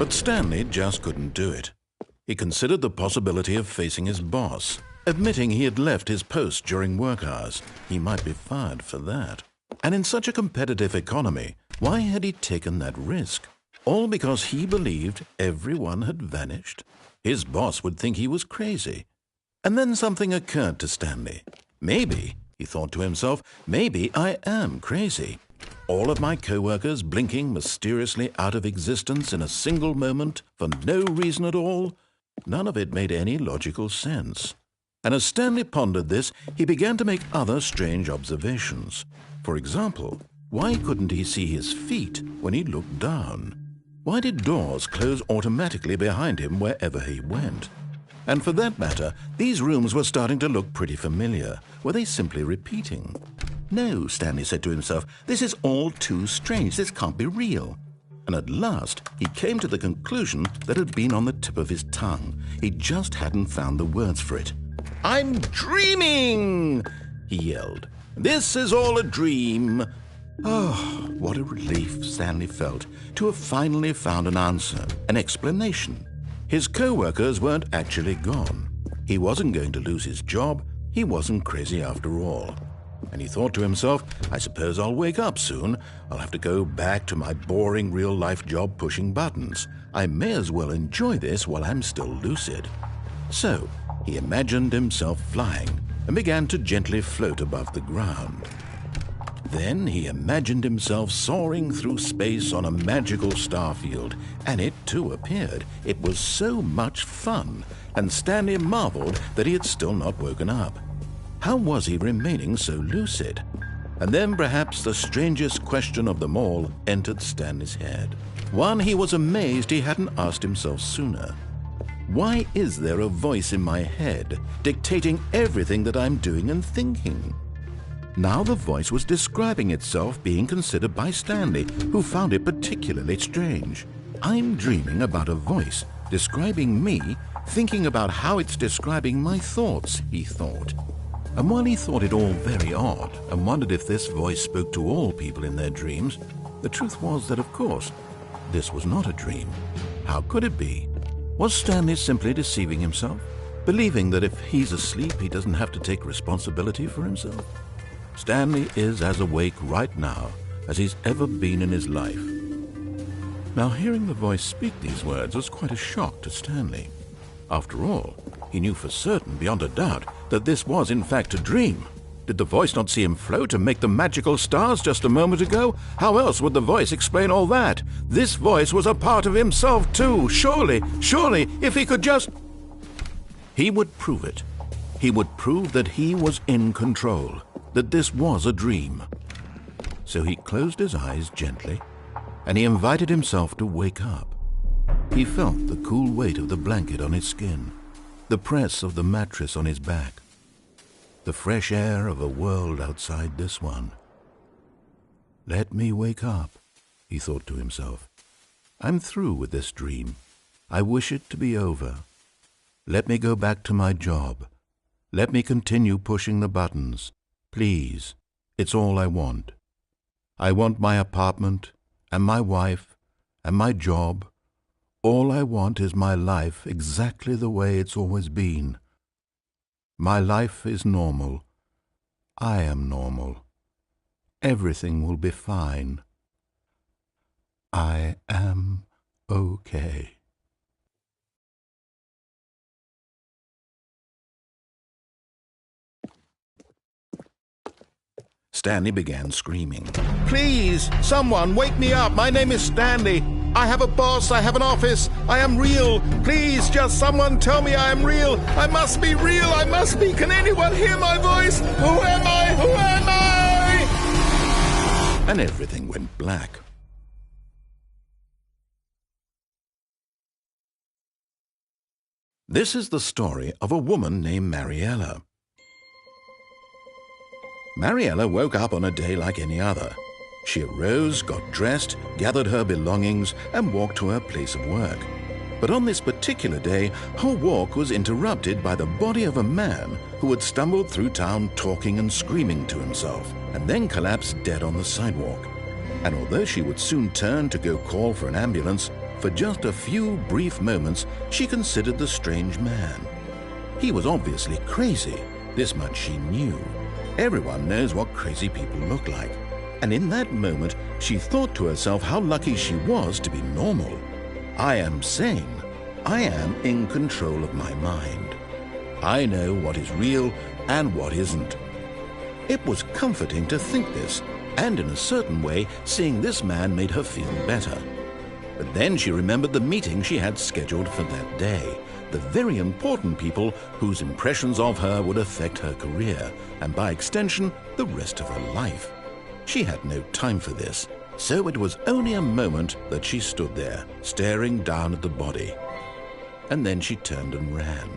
But Stanley just couldn't do it. He considered the possibility of facing his boss, admitting he had left his post during work hours. He might be fired for that. And in such a competitive economy, why had he taken that risk? All because he believed everyone had vanished? His boss would think he was crazy. And then something occurred to Stanley. Maybe, he thought to himself, maybe I am crazy. All of my co-workers blinking mysteriously out of existence in a single moment for no reason at all. None of it made any logical sense. And as Stanley pondered this, he began to make other strange observations. For example, why couldn't he see his feet when he looked down? Why did doors close automatically behind him wherever he went? And for that matter, these rooms were starting to look pretty familiar. Were they simply repeating? No, Stanley said to himself, this is all too strange. This can't be real. And at last, he came to the conclusion that had been on the tip of his tongue. He just hadn't found the words for it. "I'm dreaming!" he yelled. "This is all a dream." Oh, what a relief Stanley felt to have finally found an answer, an explanation. His co-workers weren't actually gone. He wasn't going to lose his job. He wasn't crazy after all. And he thought to himself, I suppose I'll wake up soon. I'll have to go back to my boring real-life job pushing buttons. I may as well enjoy this while I'm still lucid. So he imagined himself flying and began to gently float above the ground. Then he imagined himself soaring through space on a magical starfield, and it too appeared. It was so much fun, and Stanley marveled that he had still not woken up. How was he remaining so lucid? And then perhaps the strangest question of them all entered Stanley's head. One he was amazed he hadn't asked himself sooner. Why is there a voice in my head dictating everything that I'm doing and thinking? Now the voice was describing itself being considered by Stanley, who found it particularly strange. I'm dreaming about a voice describing me, thinking about how it's describing my thoughts, he thought. And while he thought it all very odd and wondered if this voice spoke to all people in their dreams, the truth was that, of course, this was not a dream. How could it be? Was Stanley simply deceiving himself, believing that if he's asleep, he doesn't have to take responsibility for himself? Stanley is as awake right now as he's ever been in his life. Now, hearing the voice speak these words was quite a shock to Stanley. After all, he knew for certain, beyond a doubt, that this was in fact a dream. Did the voice not see him float and make the magical stars just a moment ago? How else would the voice explain all that? This voice was a part of himself too. Surely, if he could just... He would prove it. He would prove that he was in control, that this was a dream. So he closed his eyes gently, and he invited himself to wake up. He felt the cool weight of the blanket on his skin, the press of the mattress on his back, the fresh air of a world outside this one. Let me wake up, he thought to himself. I'm through with this dream. I wish it to be over. Let me go back to my job. Let me continue pushing the buttons. Please, it's all I want. I want my apartment and my wife and my job. All I want is my life exactly the way it's always been. My life is normal. I am normal. Everything will be fine. I am okay. Stanley began screaming. Please, someone, wake me up. My name is Stanley. I have a boss. I have an office. I am real. Please, just someone tell me I am real. I must be real. I must be. Can anyone hear my voice? Who am I? Who am I? And everything went black. This is the story of a woman named Mariella. Mariella woke up on a day like any other. She arose, got dressed, gathered her belongings, and walked to her place of work. But on this particular day, her walk was interrupted by the body of a man who had stumbled through town talking and screaming to himself, and then collapsed dead on the sidewalk. And although she would soon turn to go call for an ambulance, For just a few brief moments, she considered the strange man. He was obviously crazy. This much she knew. Everyone knows what crazy people look like. And in that moment, she thought to herself how lucky she was to be normal. I am sane. I am in control of my mind. I know what is real and what isn't. It was comforting to think this, and in a certain way, seeing this man made her feel better. But then she remembered the meeting she had scheduled for that day, the very important people whose impressions of her would affect her career, and by extension, the rest of her life. She had no time for this, so it was only a moment that she stood there, staring down at the body. And then she turned and ran.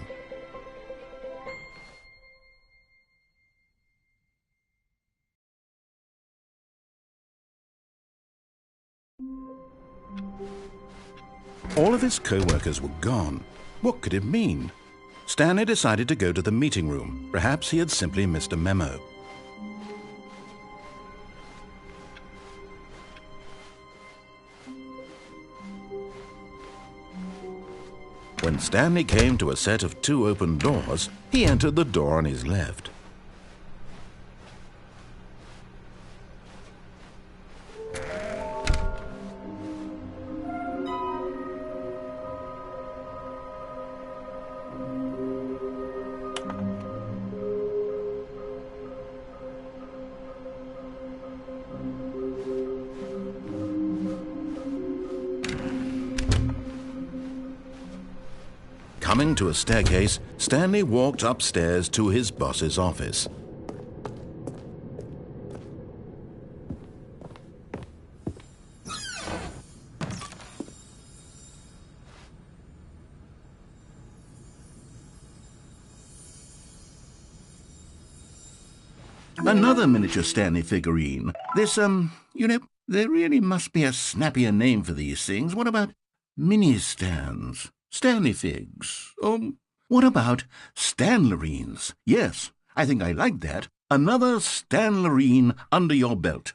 All of his co-workers were gone. What could it mean? Stanley decided to go to the meeting room. Perhaps he had simply missed a memo. When Stanley came to a set of 2 open doors, he entered the door on his left. Coming to a staircase, Stanley walked upstairs to his boss's office. Another miniature Stanley figurine. This, there really must be a snappier name for these things. What about mini-stands? Stanley figs. What about Stanlerines? Yes, I think I like that. Another Stanlerine under your belt.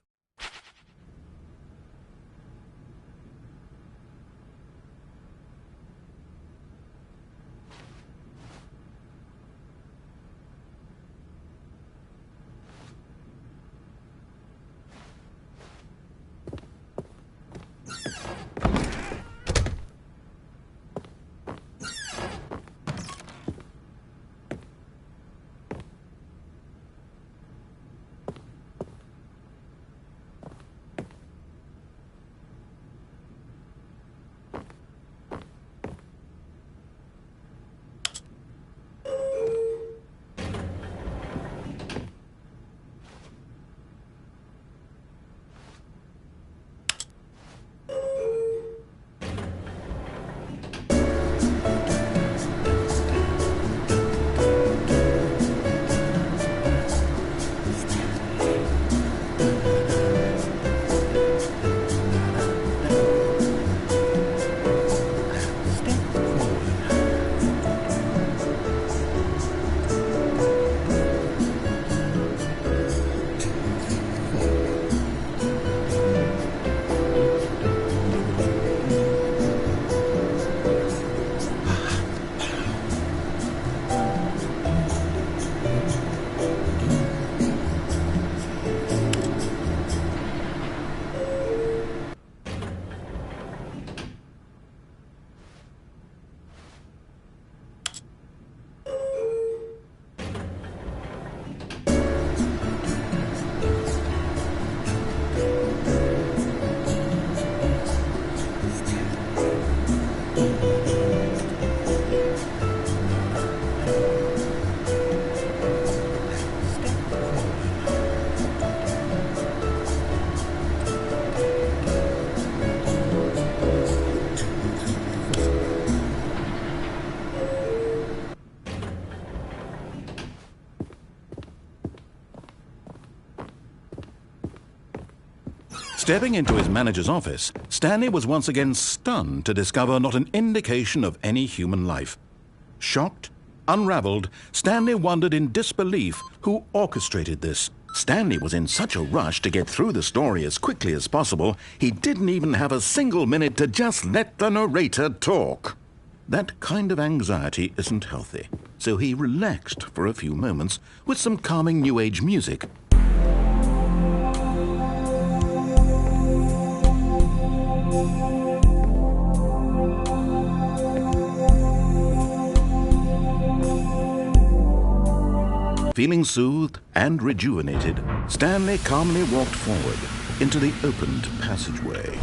Stepping into his manager's office, Stanley was once again stunned to discover not an indication of any human life. Shocked, unraveled, Stanley wondered in disbelief who orchestrated this. Stanley was in such a rush to get through the story as quickly as possible, he didn't even have a single minute to just let the narrator talk. That kind of anxiety isn't healthy, so he relaxed for a few moments with some calming New Age music. Feeling soothed and rejuvenated, Stanley calmly walked forward into the opened passageway.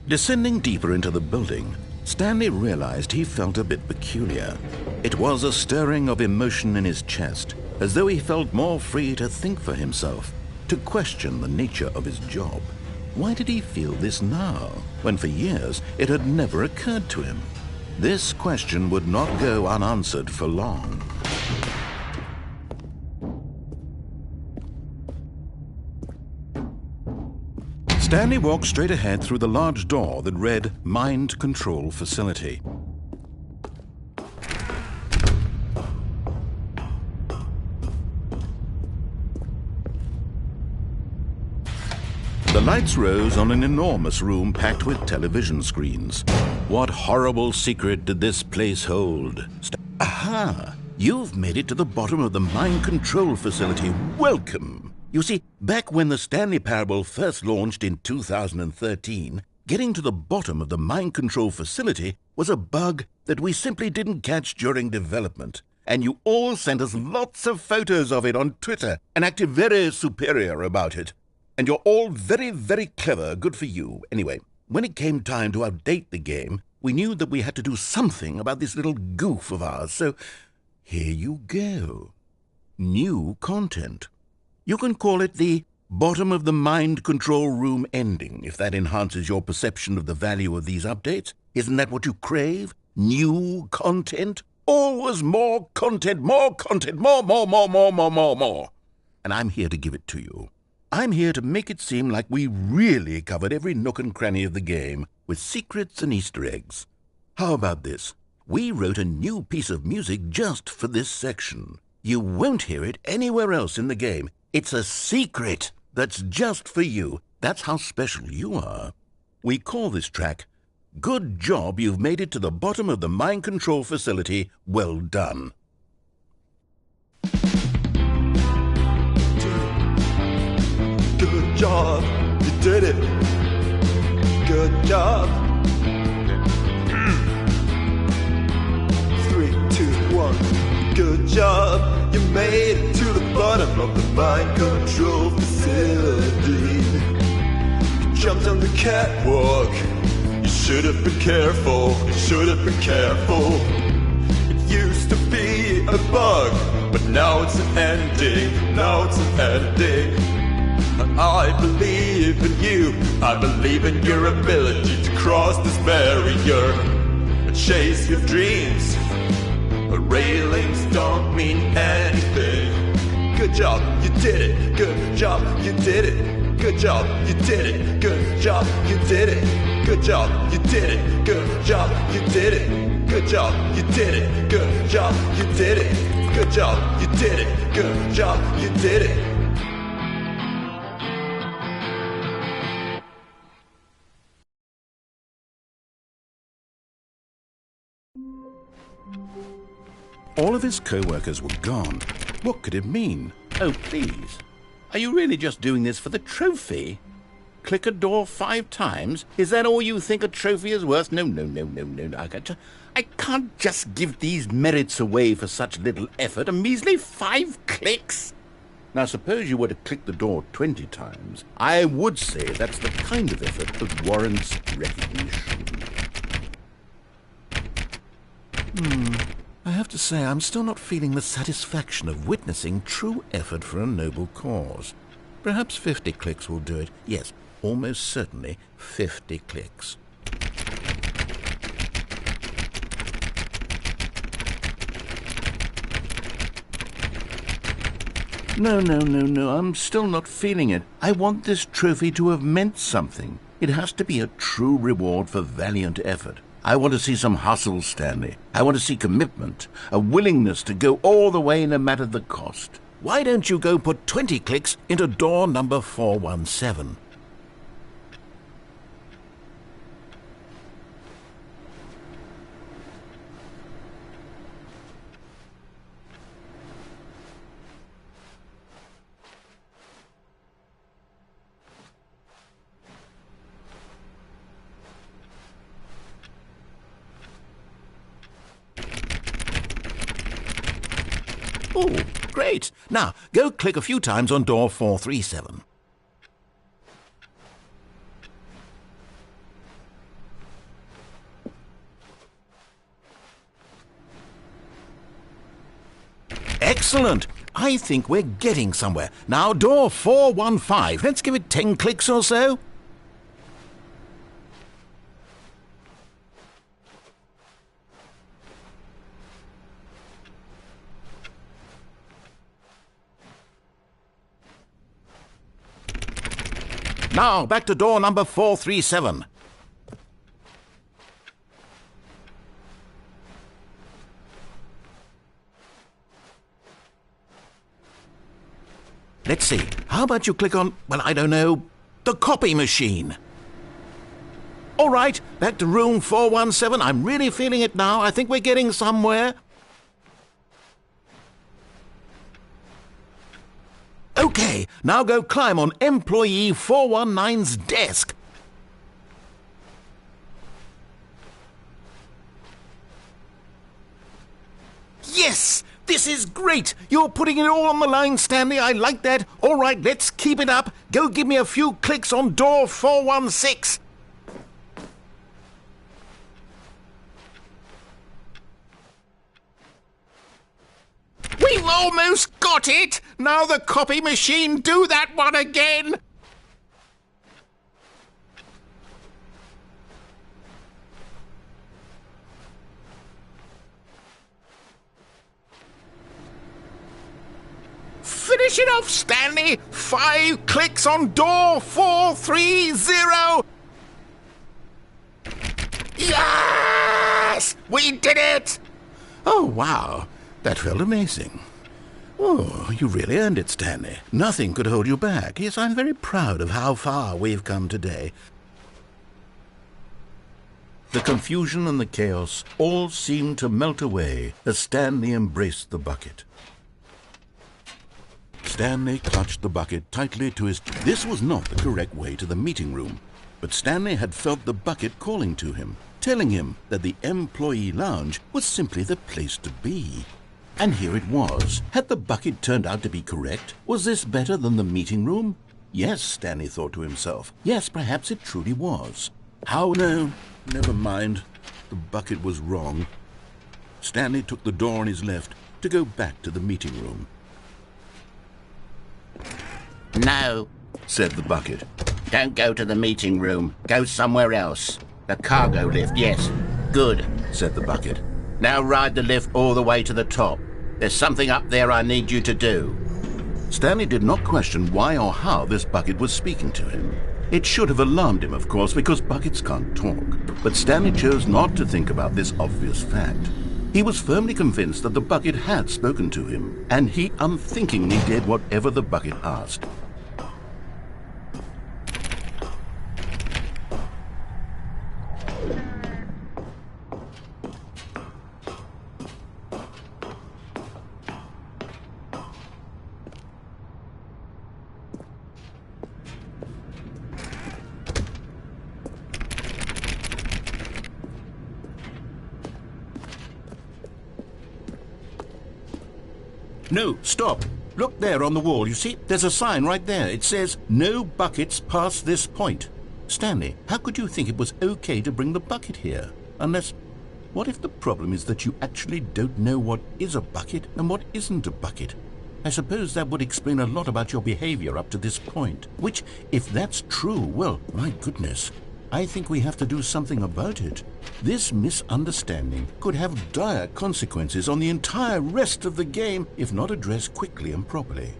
Descending deeper into the building, Stanley realized he felt a bit peculiar. It was a stirring of emotion in his chest, as though he felt more free to think for himself, to question the nature of his job. Why did he feel this now, when for years it had never occurred to him? This question would not go unanswered for long. Stanley walked straight ahead through the large door that read Mind Control Facility. The lights rose on an enormous room packed with television screens. What horrible secret did this place hold? Aha! You've made it to the bottom of the Mind Control Facility. Welcome! You see, back when the Stanley Parable first launched in 2013, getting to the bottom of the Mind Control Facility was a bug that we simply didn't catch during development. And you all sent us lots of photos of it on Twitter and acted very superior about it. And you're all very, very clever. Good for you. Anyway, when it came time to update the game, we knew that we had to do something about this little goof of ours. So here you go. New content. You can call it the bottom of the mind control room ending, if that enhances your perception of the value of these updates. Isn't that what you crave? New content? Always more content, more content, more. And I'm here to give it to you. I'm here to make it seem like we really covered every nook and cranny of the game, with secrets and Easter eggs. How about this? We wrote a new piece of music just for this section. You won't hear it anywhere else in the game. It's a secret that's just for you. That's how special you are. We call this track, Good Job You've Made It to the Bottom of the Mind Control Facility. Well done. Good job, you did it. Good job. 3, 2, 1. Good job, you made it to the bottom of the mind control facility. You jumped on the catwalk. You should have been careful. You should have been careful. It used to be a bug, but now it's an ending. Now it's an ending. I believe in you. I believe in your ability to cross this barrier and chase your dreams. Railings don't mean anything. Good job, you did it. Good job, you did it. Good job, you did it. Good job, you did it. Good job, you did it. Good job, you did it. Good job, you did it. Good job, you did it. Good job, you did it. Good job, you did it. All of his co-workers were gone. What could it mean? Oh, please. Are you really just doing this for the trophy? Click a door 5 times? Is that all you think a trophy is worth? No. I can't just give these merits away for such little effort. A measly 5 clicks? Now, suppose you were to click the door 20 times. I would say that's the kind of effort that warrants recognition. I have to say, I'm still not feeling the satisfaction of witnessing true effort for a noble cause. Perhaps 50 clicks will do it. Yes, almost certainly 50 clicks. No, I'm still not feeling it. I want this trophy to have meant something. It has to be a true reward for valiant effort. I want to see some hustle, Stanley. I want to see commitment, a willingness to go all the way no matter the cost. Why don't you go put 20 clicks into door number 417? Oh, great. Now, go click a few times on door 437. Excellent. I think we're getting somewhere. Now, door 415. Let's give it 10 clicks or so. Now, back to door number 437. Let's see. How about you click on, well, I don't know, the copy machine? All right, back to room 417. I'm really feeling it now. I think we're getting somewhere. Okay, now go climb on employee 419's desk. Yes! This is great! You're putting it all on the line, Stanley. I like that. All right, let's keep it up. Go give me a few clicks on door 416. We've almost got it! Now the copy machine, do that one again! Finish it off, Stanley! 5 clicks on door 430! Yes! We did it! Oh, wow. That felt amazing. Oh, you really earned it, Stanley. Nothing could hold you back. Yes, I'm very proud of how far we've come today. The confusion and the chaos all seemed to melt away as Stanley embraced the bucket. Stanley clutched the bucket tightly to his... This was not the correct way to the meeting room, but Stanley had felt the bucket calling to him, telling him that the employee lounge was simply the place to be. And here it was. Had the bucket turned out to be correct? Was this better than the meeting room? Yes, Stanley thought to himself. Yes, perhaps it truly was. How? No, never mind. The bucket was wrong. Stanley took the door on his left to go back to the meeting room. No, said the bucket. don't go to the meeting room. Go somewhere else. The cargo lift, yes. Good, said the bucket. Now ride the lift all the way to the top. There's something up there I need you to do. Stanley did not question why or how this bucket was speaking to him. It should have alarmed him, of course, because buckets can't talk. But Stanley chose not to think about this obvious fact. He was firmly convinced that the bucket had spoken to him, and he unthinkingly did whatever the bucket asked. No, stop. Look there on the wall. You see, there's a sign right there. It says, "No buckets past this point." Stanley, how could you think it was okay to bring the bucket here? Unless, what if the problem is that you actually don't know what is a bucket and what isn't a bucket? I suppose that would explain a lot about your behavior up to this point. Which, if that's true, well, my goodness, I think we have to do something about it. This misunderstanding could have dire consequences on the entire rest of the game if not addressed quickly and properly.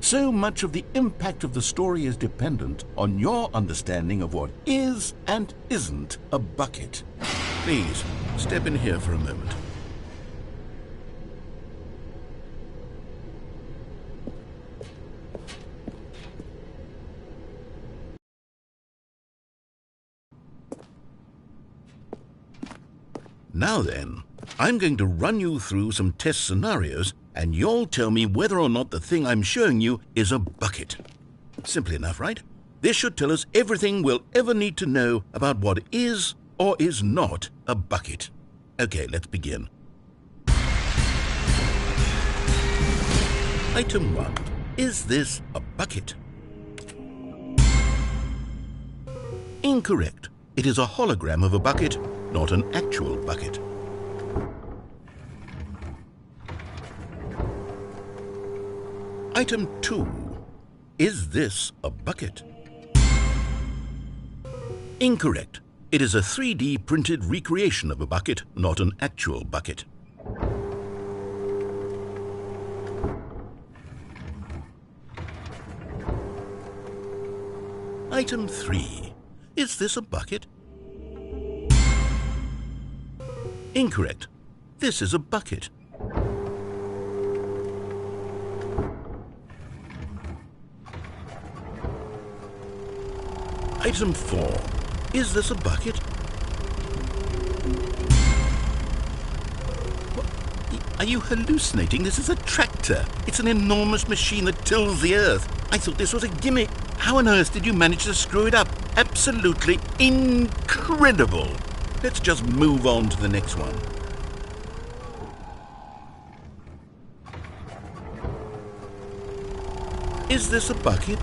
So much of the impact of the story is dependent on your understanding of what is and isn't a bucket. Please, step in here for a moment. Now then, I'm going to run you through some test scenarios, and you'll tell me whether or not the thing I'm showing you is a bucket. Simple enough, right? This should tell us everything we'll ever need to know about what is or is not a bucket. Okay, let's begin. Item 1. Is this a bucket? Incorrect. It is a hologram of a bucket, not an actual bucket. Item 2. Is this a bucket? Incorrect. It is a 3D printed recreation of a bucket, not an actual bucket. Item 3. Is this a bucket? Incorrect. This is a bucket. Item 4. Is this a bucket? What? Are you hallucinating? This is a tractor. It's an enormous machine that tills the earth. I thought this was a gimmick. How on earth did you manage to screw it up? Absolutely incredible. Let's just move on to the next one. Is this a bucket?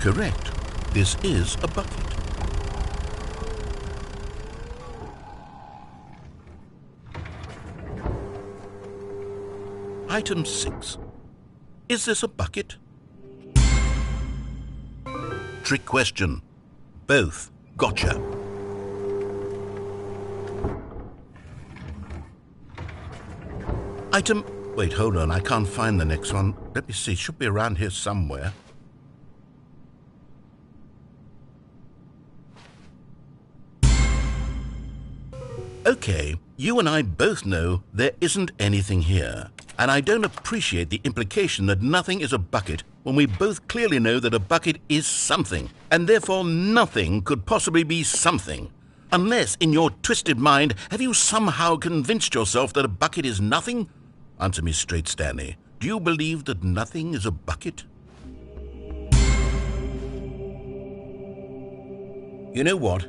Correct. This is a bucket. Item 6. Is this a bucket? Trick question. Both. Gotcha. Item... Wait, hold on. I can't find the next one. Let me see. It should be around here somewhere. Okay, you and I both know there isn't anything here. And I don't appreciate the implication that nothing is a bucket when we both clearly know that a bucket is something, and therefore nothing could possibly be something. Unless, in your twisted mind, have you somehow convinced yourself that a bucket is nothing? Answer me straight, Stanley. Do you believe that nothing is a bucket? You know what?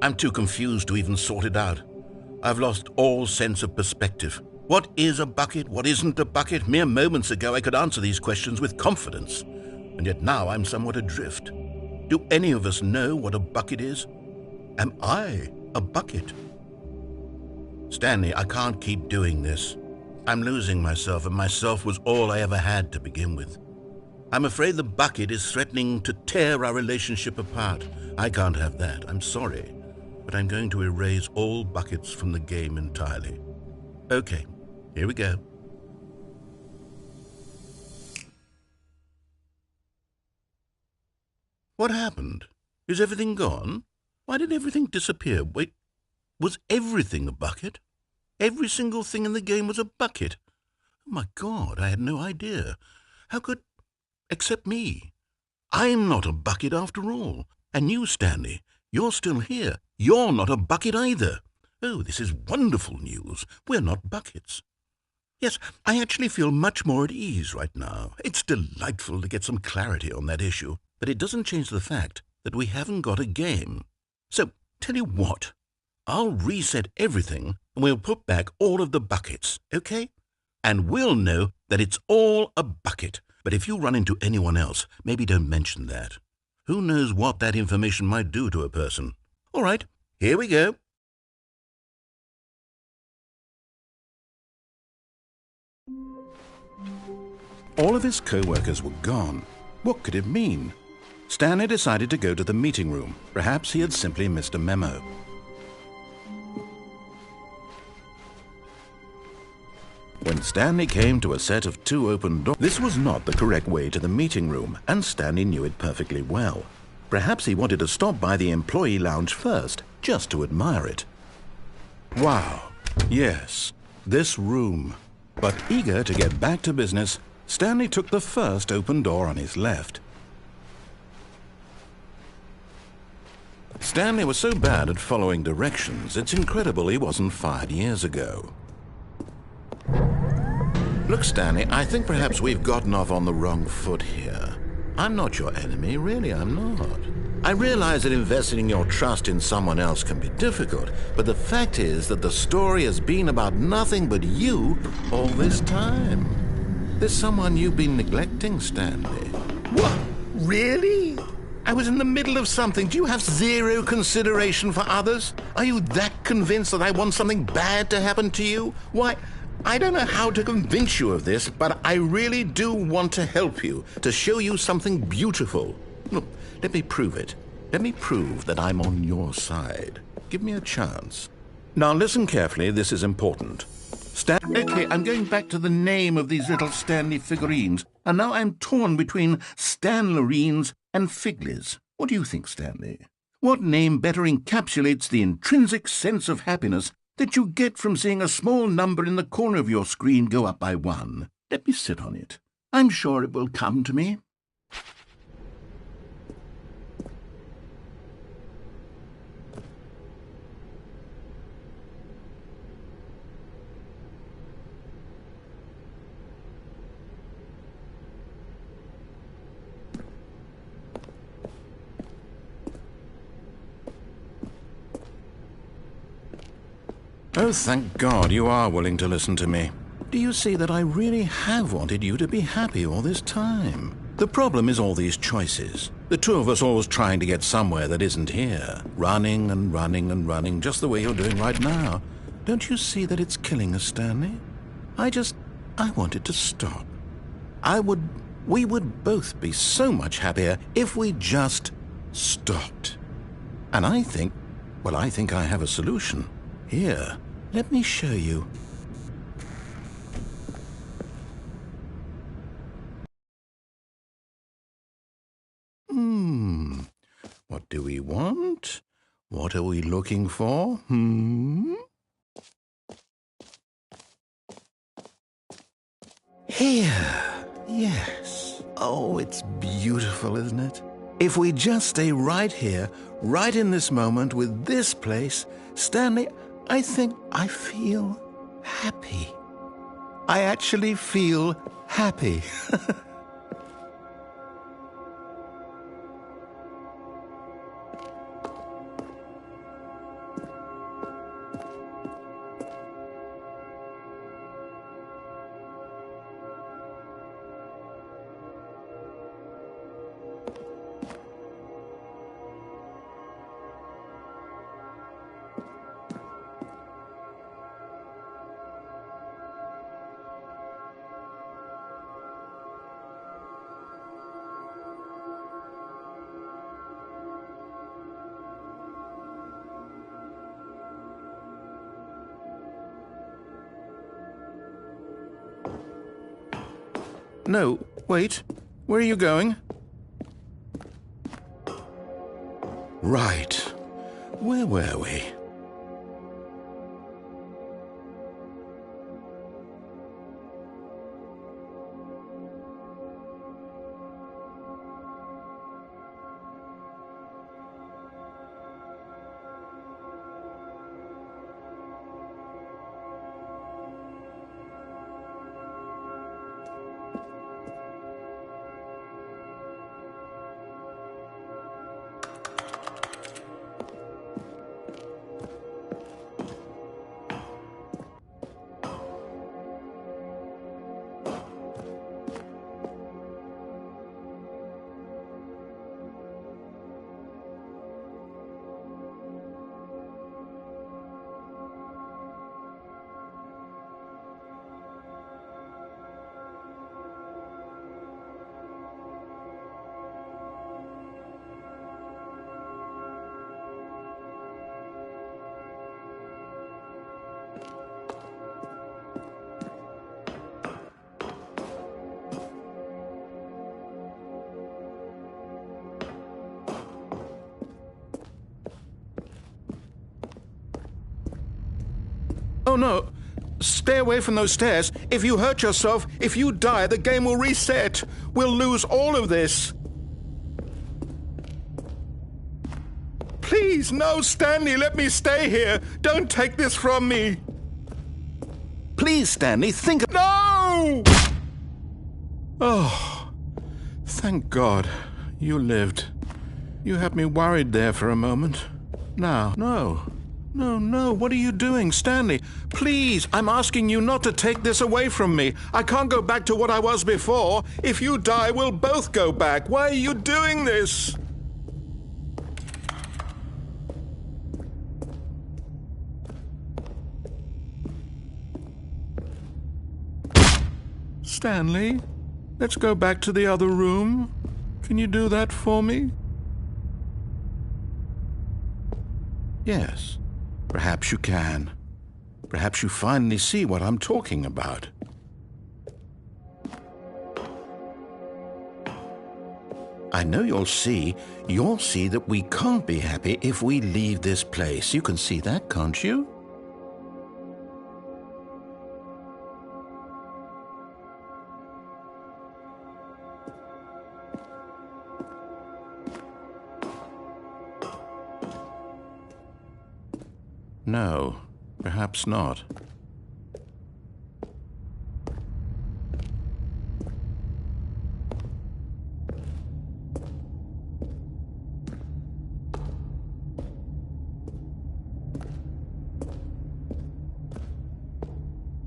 I'm too confused to even sort it out. I've lost all sense of perspective. What is a bucket? What isn't a bucket? Mere moments ago I could answer these questions with confidence, and yet now I'm somewhat adrift. Do any of us know what a bucket is? Am I a bucket? Stanley, I can't keep doing this. I'm losing myself, and myself was all I ever had to begin with. I'm afraid the bucket is threatening to tear our relationship apart. I can't have that. I'm sorry. But I'm going to erase all buckets from the game entirely. Okay, here we go. What happened? Is everything gone? Why did everything disappear? Wait, was everything a bucket? Every single thing in the game was a bucket. Oh my God, I had no idea. How could... except me. I'm not a bucket after all. And you, Stanley, you're still here. You're not a bucket either. Oh, this is wonderful news. We're not buckets. Yes, I actually feel much more at ease right now. It's delightful to get some clarity on that issue, but it doesn't change the fact that we haven't got a game. So, tell you what, I'll reset everything and we'll put back all of the buckets, okay? And we'll know that it's all a bucket. But if you run into anyone else, maybe don't mention that. Who knows what that information might do to a person? All right, here we go. All of his co-workers were gone. What could it mean? Stanley decided to go to the meeting room. Perhaps he had simply missed a memo. When Stanley came to a set of 2 open doors. This was not the correct way to the meeting room, and Stanley knew it perfectly well. Perhaps he wanted to stop by the employee lounge first, just to admire it. Wow, yes, this room. But eager to get back to business, Stanley took the first open door on his left. Stanley was so bad at following directions, it's incredible he wasn't fired years ago. Look, Stanley, I think perhaps we've gotten off on the wrong foot here. I'm not your enemy, really, I'm not. I realize that investing your trust in someone else can be difficult, but the fact is that the story has been about nothing but you all this time. There's someone you've been neglecting, Stanley. What? Really? I was in the middle of something. Do you have zero consideration for others? Are you that convinced that I want something bad to happen to you? Why, I don't know how to convince you of this, but I really do want to help you, to show you something beautiful. Look, let me prove it. Let me prove that I'm on your side. Give me a chance. Now listen carefully, this is important. Okay, I'm going back to the name of these little Stanley figurines, and now I'm torn between Stanlerines and Figlies. What do you think, Stanley? What name better encapsulates the intrinsic sense of happiness that you get from seeing a small number in the corner of your screen go up by 1? Let me sit on it. I'm sure it will come to me. Oh, thank God you are willing to listen to me. Do you see that I really have wanted you to be happy all this time? The problem is all these choices. The two of us always trying to get somewhere that isn't here. Running and running and running, just the way you're doing right now. Don't you see that it's killing us, Stanley? I wanted to stop. We would both be so much happier if we just stopped. And I think I have a solution. Here, let me show you. What do we want? What are we looking for? Here, yes. Oh, it's beautiful, isn't it? If we just stay right here, right in this moment with this place, Stanley, I think I feel happy. I actually feel happy. No, wait. Where are you going? Right. Where were we? Oh, no. Stay away from those stairs. If you hurt yourself, if you die, the game will reset. We'll lose all of this. Please, no, Stanley, let me stay here. Don't take this from me. Please, Stanley, think of... No! Oh, thank God you lived. You had me worried there for a moment. Now, no, what are you doing, Stanley? Please, I'm asking you not to take this away from me. I can't go back to what I was before. If you die, we'll both go back. Why are you doing this? Stanley, let's go back to the other room. Can you do that for me? Yes, perhaps you can. Perhaps you finally see what I'm talking about. I know you'll see that we can't be happy if we leave this place. You can see that, can't you? No, perhaps not.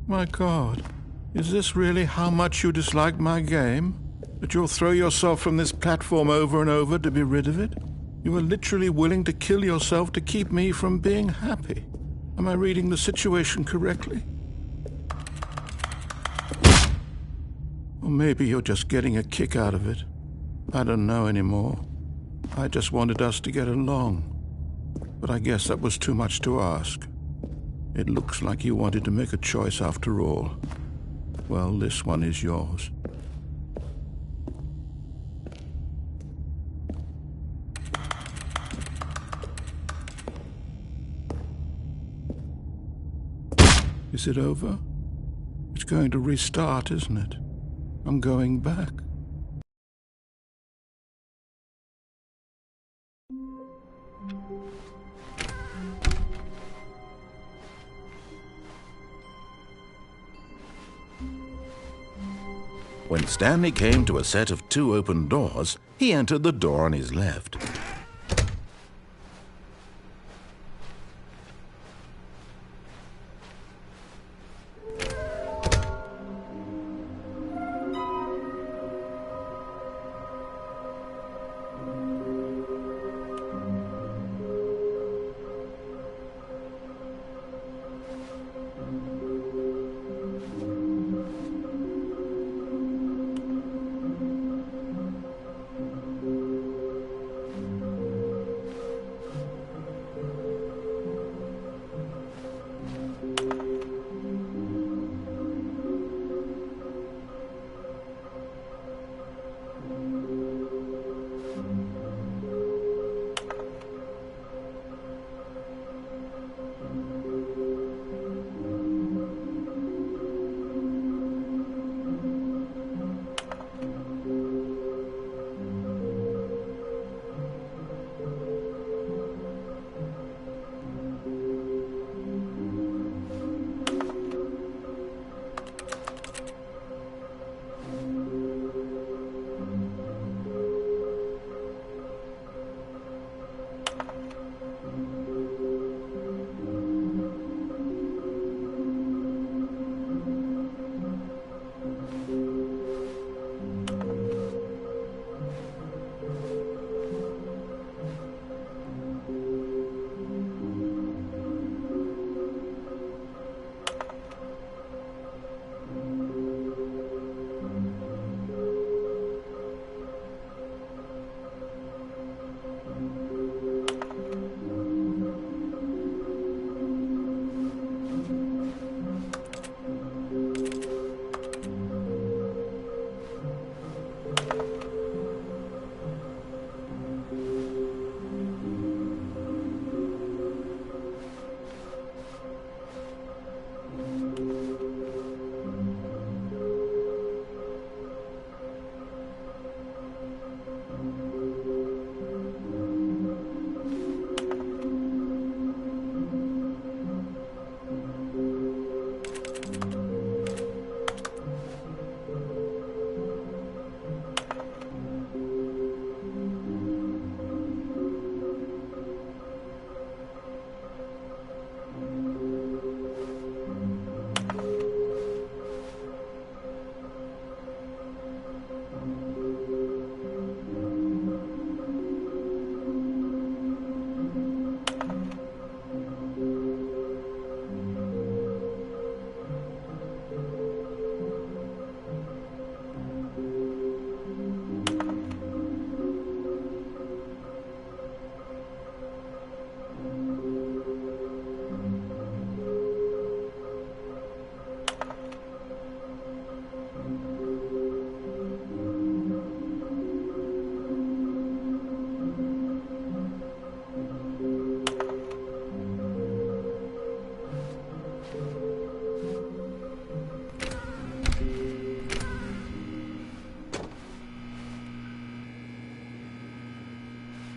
My God, is this really how much you dislike my game? That you'll throw yourself from this platform over and over to be rid of it? You are literally willing to kill yourself to keep me from being happy. Am I reading the situation correctly? Or maybe you're just getting a kick out of it. I don't know anymore. I just wanted us to get along. But I guess that was too much to ask. It looks like you wanted to make a choice after all. Well, this one is yours. Is it over? It's going to restart, isn't it? I'm going back. When Stanley came to a set of 2 open doors, he entered the door on his left.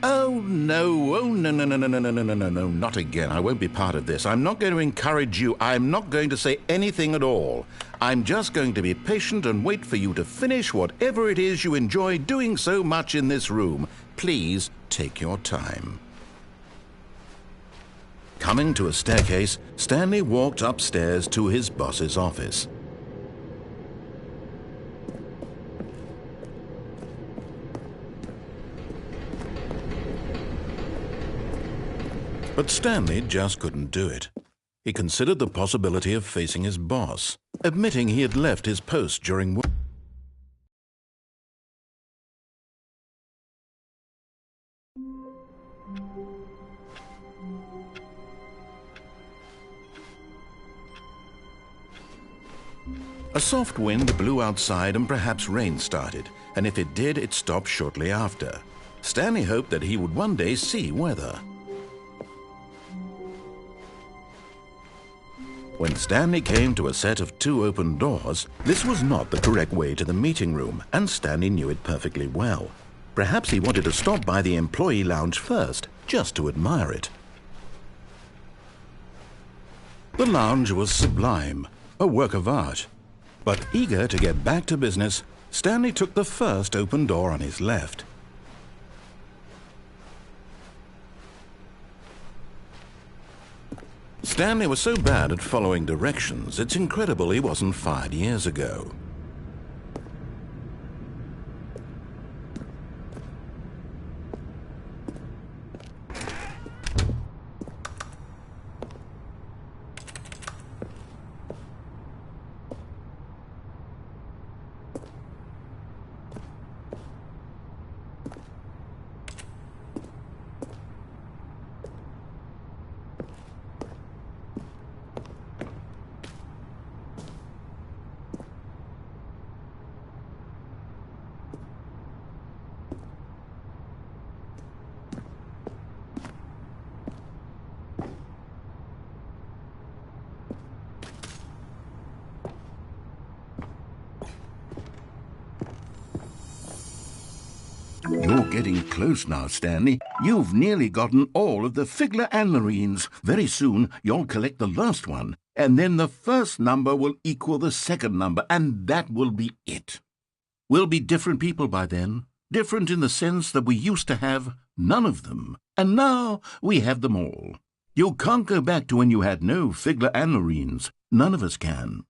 Oh, no. Oh, no, no, no, no, no, no, no, no, no, no, not again. I won't be part of this. I'm not going to encourage you. I'm not going to say anything at all. I'm just going to be patient and wait for you to finish whatever it is you enjoy doing so much in this room. Please take your time. Coming to a staircase, Stanley walked upstairs to his boss's office. But Stanley just couldn't do it. He considered the possibility of facing his boss, admitting he had left his post during work. A soft wind blew outside and perhaps rain started, and if it did, it stopped shortly after. Stanley hoped that he would one day see weather. When Stanley came to a set of 2 open doors, this was not the correct way to the meeting room, and Stanley knew it perfectly well. Perhaps he wanted to stop by the employee lounge first, just to admire it. The lounge was sublime, a work of art. But eager to get back to business, Stanley took the first open door on his left. Stanley was so bad at following directions, it's incredible he wasn't fired years ago. You're getting close now, Stanley. You've nearly gotten all of the Figler Anlarines. Very soon, you'll collect the last one, and then the first number will equal the second number, and that will be it. We'll be different people by then. Different in the sense that we used to have none of them, and now we have them all. You can't go back to when you had no Figler Anlarines. None of us can.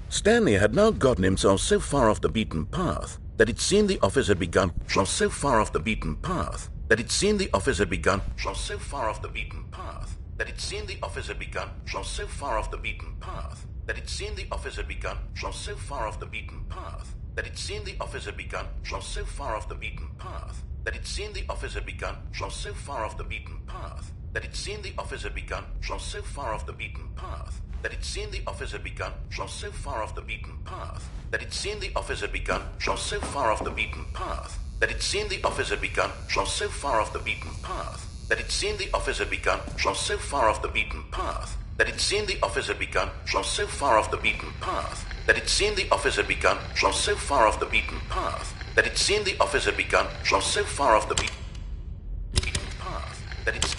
Stanley had now gotten himself so far off the beaten path that it seemed the office had begun. So far off the beaten path that it seemed the office had begun. So far off the beaten path that it seemed the office had begun. So far off the beaten path that it seemed the office had begun. So far off the beaten path that it seemed the office had begun. So far off the beaten path that it seemed the office had begun. So far off the beaten path that it seemed the office had begun. So far off the beaten path that it seemed the office had begun. So far off the beaten path that it seemed the office had begun. So far off the beaten path that it seemed the office had begun. So far off the beaten path that it seemed the office had begun. So far off the beaten path that it seemed the office had begun. So far off the beaten path that it seemed the office had begun. So far off the beaten path that it seemed the office had begun. So far off the beaten path that it's...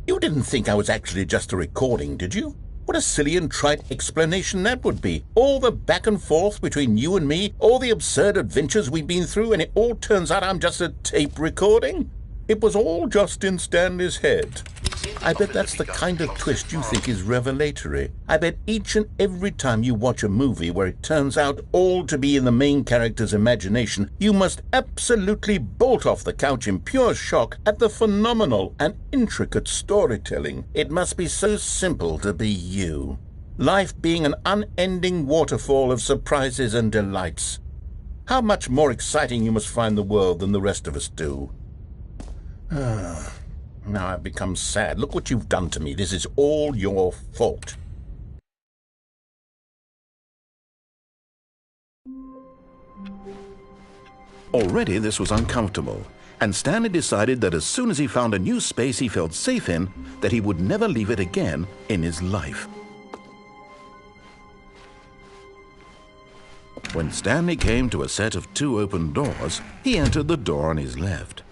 You didn't think I was actually just a recording, did you? What a silly and trite explanation that would be. All the back and forth between you and me, all the absurd adventures we've been through, and it all turns out I'm just a tape recording? It was all just in Stanley's head. I bet that's the kind of twist you think is revelatory. I bet each and every time you watch a movie where it turns out all to be in the main character's imagination, you must absolutely bolt off the couch in pure shock at the phenomenal and intricate storytelling. It must be so simple to be you. Life being an unending waterfall of surprises and delights. How much more exciting you must find the world than the rest of us do. Now I've become sad. Look what you've done to me. This is all your fault. Already this was uncomfortable, and Stanley decided that as soon as he found a new space he felt safe in, that he would never leave it again in his life. When Stanley came to a set of 2 open doors, he entered the door on his left.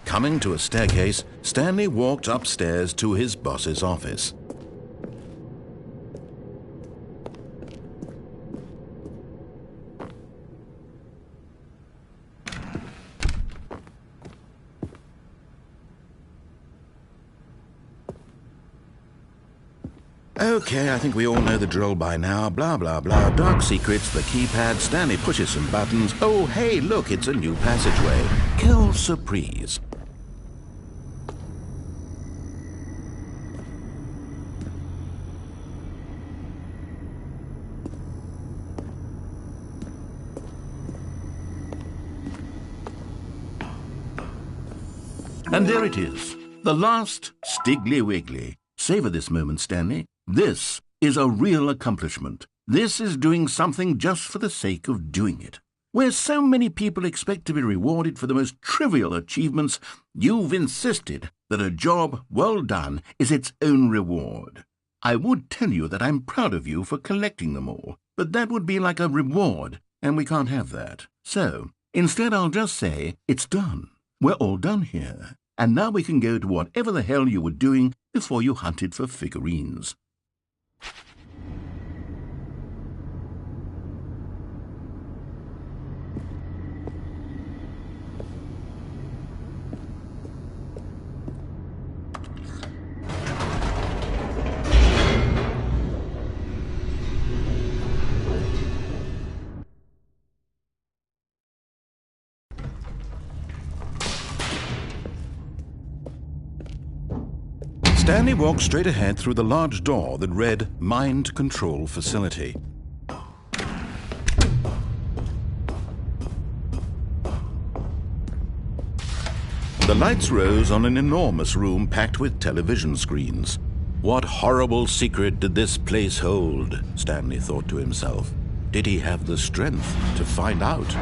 Coming to a staircase, Stanley walked upstairs to his boss's office. Okay, I think we all know the drill by now. Blah, blah, blah. Dark secrets, the keypad. Stanley pushes some buttons. Oh, hey, look, it's a new passageway. Quelle surprise. And there it is, the last Stiggly Wiggly. Savor this moment, Stanley. This is a real accomplishment. This is doing something just for the sake of doing it. Where so many people expect to be rewarded for the most trivial achievements, you've insisted that a job well done is its own reward. I would tell you that I'm proud of you for collecting them all, but that would be like a reward, and we can't have that. So, instead I'll just say, it's done. We're all done here. And now we can go to whatever the hell you were doing before you hunted for figurines. Stanley walked straight ahead through the large door that read Mind Control Facility. The lights rose on an enormous room packed with television screens. What horrible secret did this place hold? Stanley thought to himself. Did he have the strength to find out?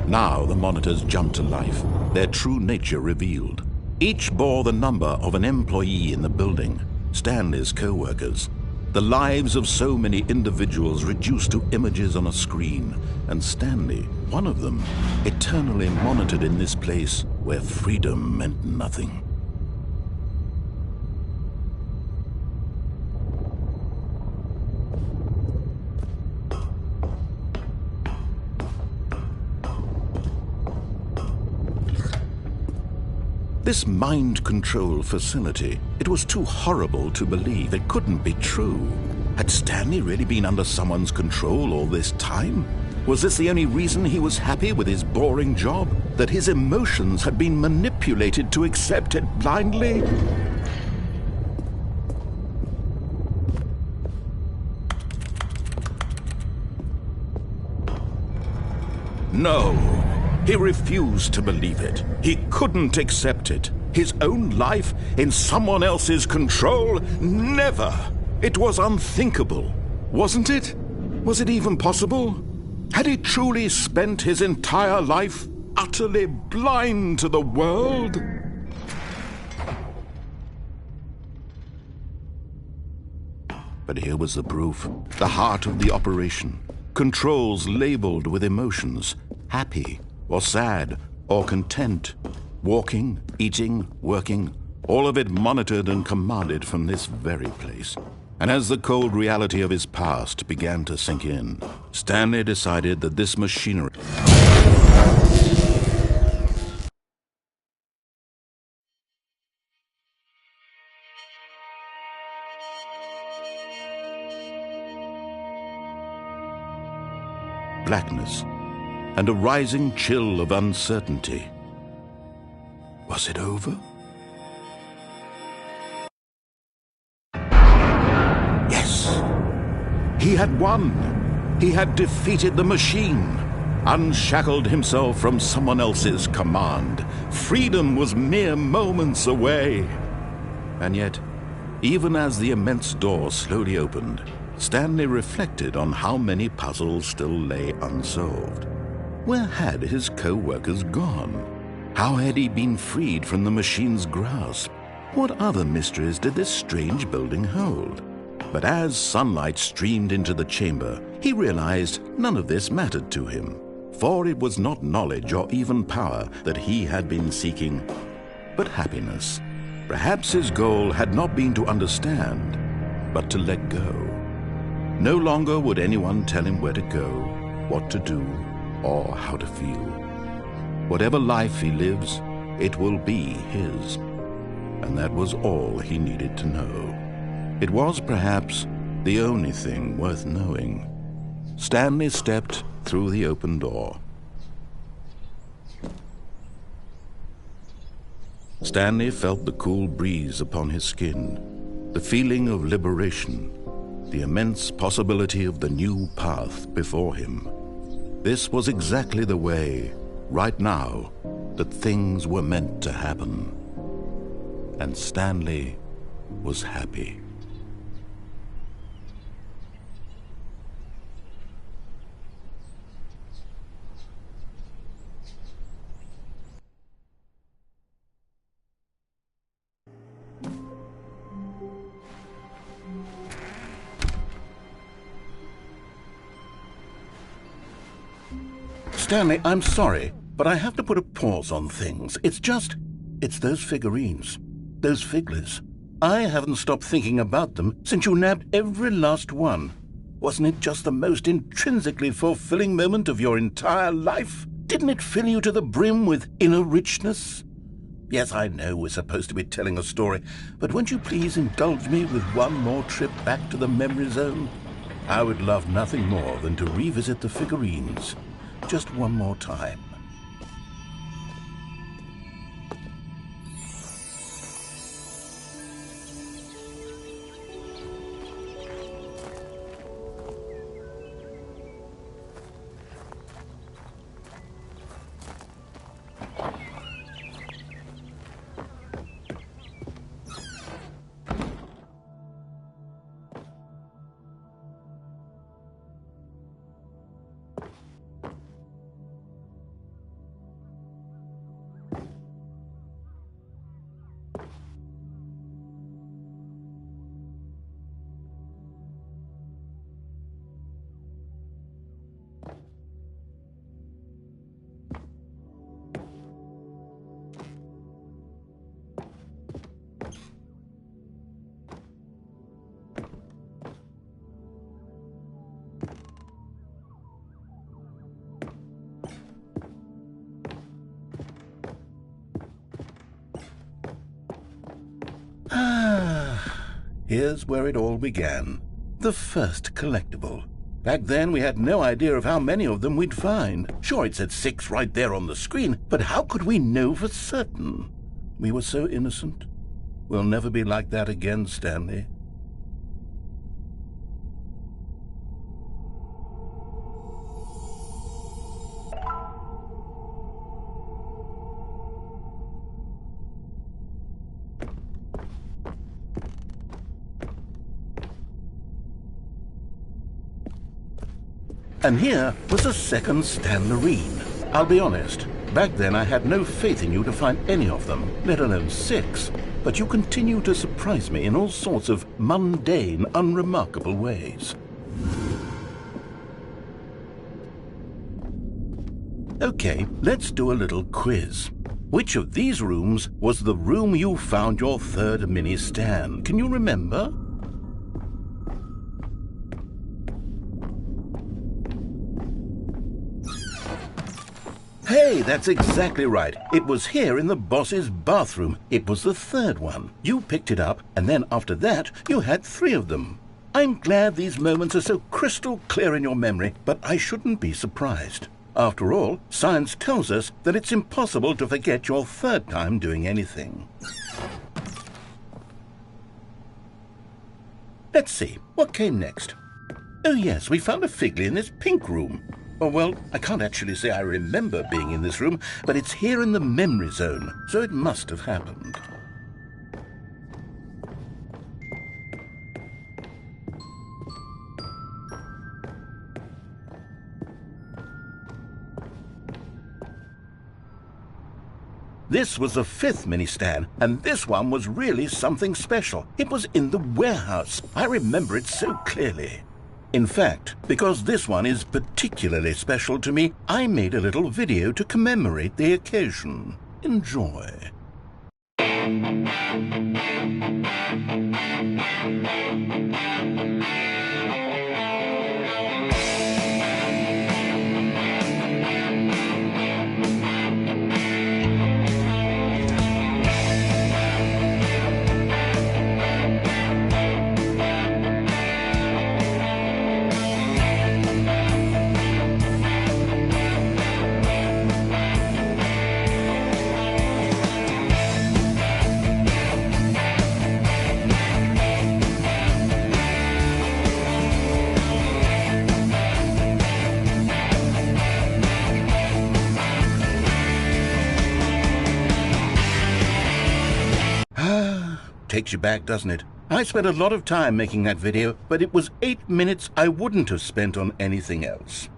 Now the monitors jumped to life, their true nature revealed. Each bore the number of an employee in the building, Stanley's co-workers. The lives of so many individuals reduced to images on a screen, and Stanley, one of them, eternally monitored in this place where freedom meant nothing. This mind control facility, it was too horrible to believe. It couldn't be true. Had Stanley really been under someone's control all this time? Was this the only reason he was happy with his boring job? That his emotions had been manipulated to accept it blindly? No. He refused to believe it. He couldn't accept it. His own life in someone else's control? Never! It was unthinkable. Wasn't it? Was it even possible? Had he truly spent his entire life utterly blind to the world? But here was the proof. The heart of the operation. Controls labeled with emotions. Happy, or sad, or content. Walking, eating, working, all of it monitored and commanded from this very place. And as the cold reality of his past began to sink in, Stanley decided that this machinery... blackness, and a rising chill of uncertainty. Was it over? Yes! He had won! He had defeated the machine! Unshackled himself from someone else's command. Freedom was mere moments away! And yet, even as the immense door slowly opened, Stanley reflected on how many puzzles still lay unsolved. Where had his co-workers gone? How had he been freed from the machine's grasp? What other mysteries did this strange building hold? But as sunlight streamed into the chamber, he realized none of this mattered to him, for it was not knowledge or even power that he had been seeking, but happiness. Perhaps his goal had not been to understand, but to let go. No longer would anyone tell him where to go, what to do, or how to feel. Whatever life he lives, it will be his. And that was all he needed to know. It was perhaps the only thing worth knowing. Stanley stepped through the open door. Stanley felt the cool breeze upon his skin, the feeling of liberation, the immense possibility of the new path before him. This was exactly the way, right now, that things were meant to happen. And Stanley was happy. Stanley, I'm sorry, but I have to put a pause on things. It's those figurines, those figglers. I haven't stopped thinking about them since you nabbed every last one. Wasn't it just the most intrinsically fulfilling moment of your entire life? Didn't it fill you to the brim with inner richness? Yes, I know we're supposed to be telling a story, but won't you please indulge me with one more trip back to the memory zone? I would love nothing more than to revisit the figurines. Just one more time. Here's where it all began. The first collectible. Back then, we had no idea of how many of them we'd find. Sure, it said 6 right there on the screen, but how could we know for certain? We were so innocent. We'll never be like that again, Stanley. And here was a second Stanlerine. I'll be honest, back then I had no faith in you to find any of them, let alone 6. But you continue to surprise me in all sorts of mundane, unremarkable ways. Okay, let's do a little quiz. Which of these rooms was the room you found your third mini Stan? Can you remember? Hey, that's exactly right. It was here in the boss's bathroom. It was the third one. You picked it up, and then after that, you had 3 of them. I'm glad these moments are so crystal clear in your memory, but I shouldn't be surprised. After all, science tells us that it's impossible to forget your third time doing anything. Let's see, what came next? Oh yes, we found a Figley in this pink room. Oh, well, I can't actually say I remember being in this room, but it's here in the memory zone, so it must have happened. This was the 5th mini Stan, and this one was really something special. It was in the warehouse. I remember it so clearly. In fact, because this one is particularly special to me, I made a little video to commemorate the occasion. Enjoy. Takes you back, doesn't it? I spent a lot of time making that video, but it was 8 minutes I wouldn't have spent on anything else.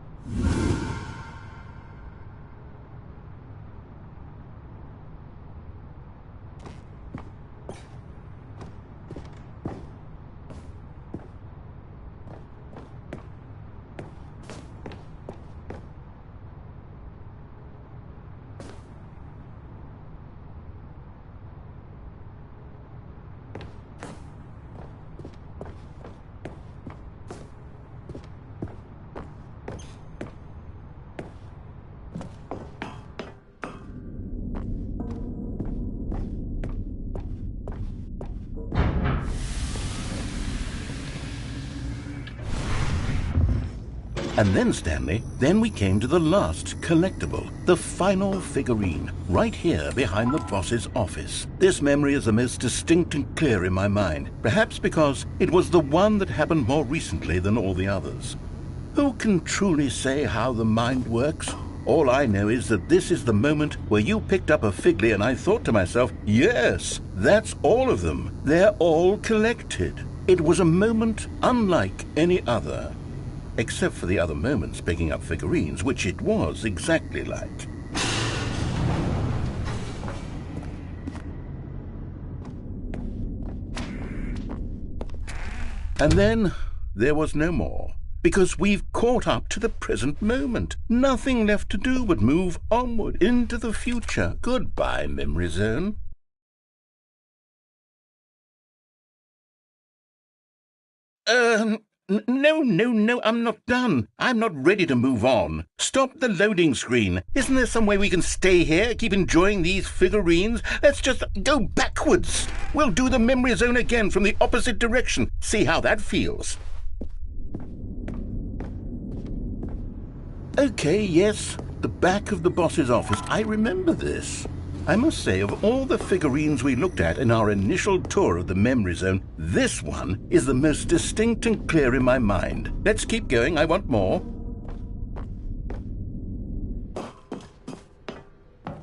And then, Stanley, then we came to the last collectible, the final figurine, right here behind the boss's office. This memory is the most distinct and clear in my mind, perhaps because it was the one that happened more recently than all the others. Who can truly say how the mind works? All I know is that this is the moment where you picked up a Figley and I thought to myself, yes, that's all of them. They're all collected. It was a moment unlike any other. Except for the other moments picking up figurines, which it was exactly like. And then there was no more, because we've caught up to the present moment. Nothing left to do but move onward into the future. Goodbye, Memory Zone. No, I'm not done. I'm not ready to move on. Stop the loading screen. Isn't there some way we can stay here, keep enjoying these figurines? Let's just go backwards. We'll do the memory zone again from the opposite direction. See how that feels. Okay, yes, the back of the boss's office. I remember this. I must say, of all the figurines we looked at in our initial tour of the memory zone, this one is the most distinct and clear in my mind. Let's keep going. I want more.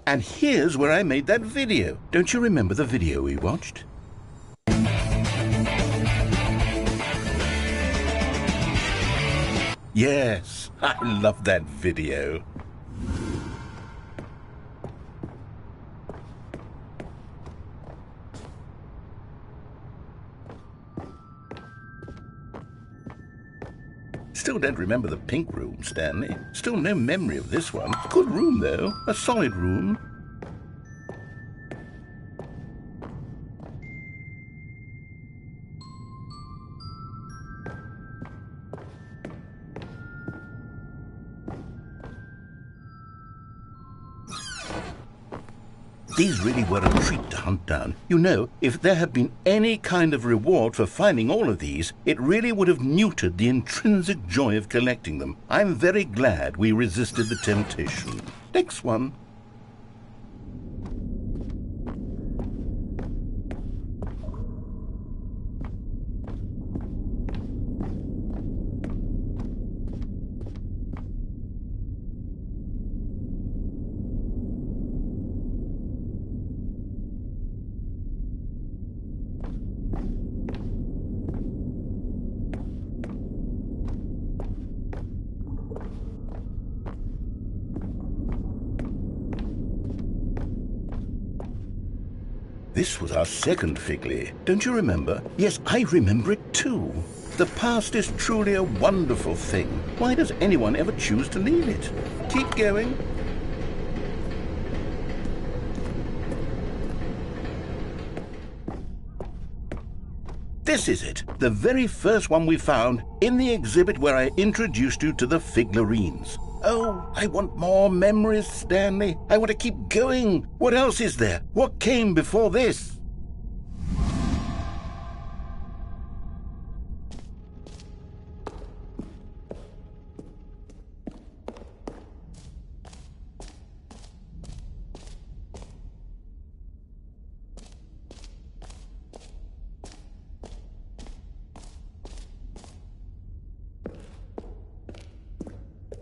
And here's where I made that video. Don't you remember the video we watched? Yes, I love that video. Still don't remember the pink room, Stanley. Still no memory of this one. Good room, though. A solid room. These really were a treat to hunt down. You know, if there had been any kind of reward for finding all of these, it really would have neutered the intrinsic joy of collecting them. I'm very glad we resisted the temptation. Next one. This was our second Figley. Don't you remember? Yes, I remember it too. The past is truly a wonderful thing. Why does anyone ever choose to leave it? Keep going. This is it, the very first one we found in the exhibit where I introduced you to the Figlarines. Oh, I want more memories, Stanley. I want to keep going. What else is there? What came before this?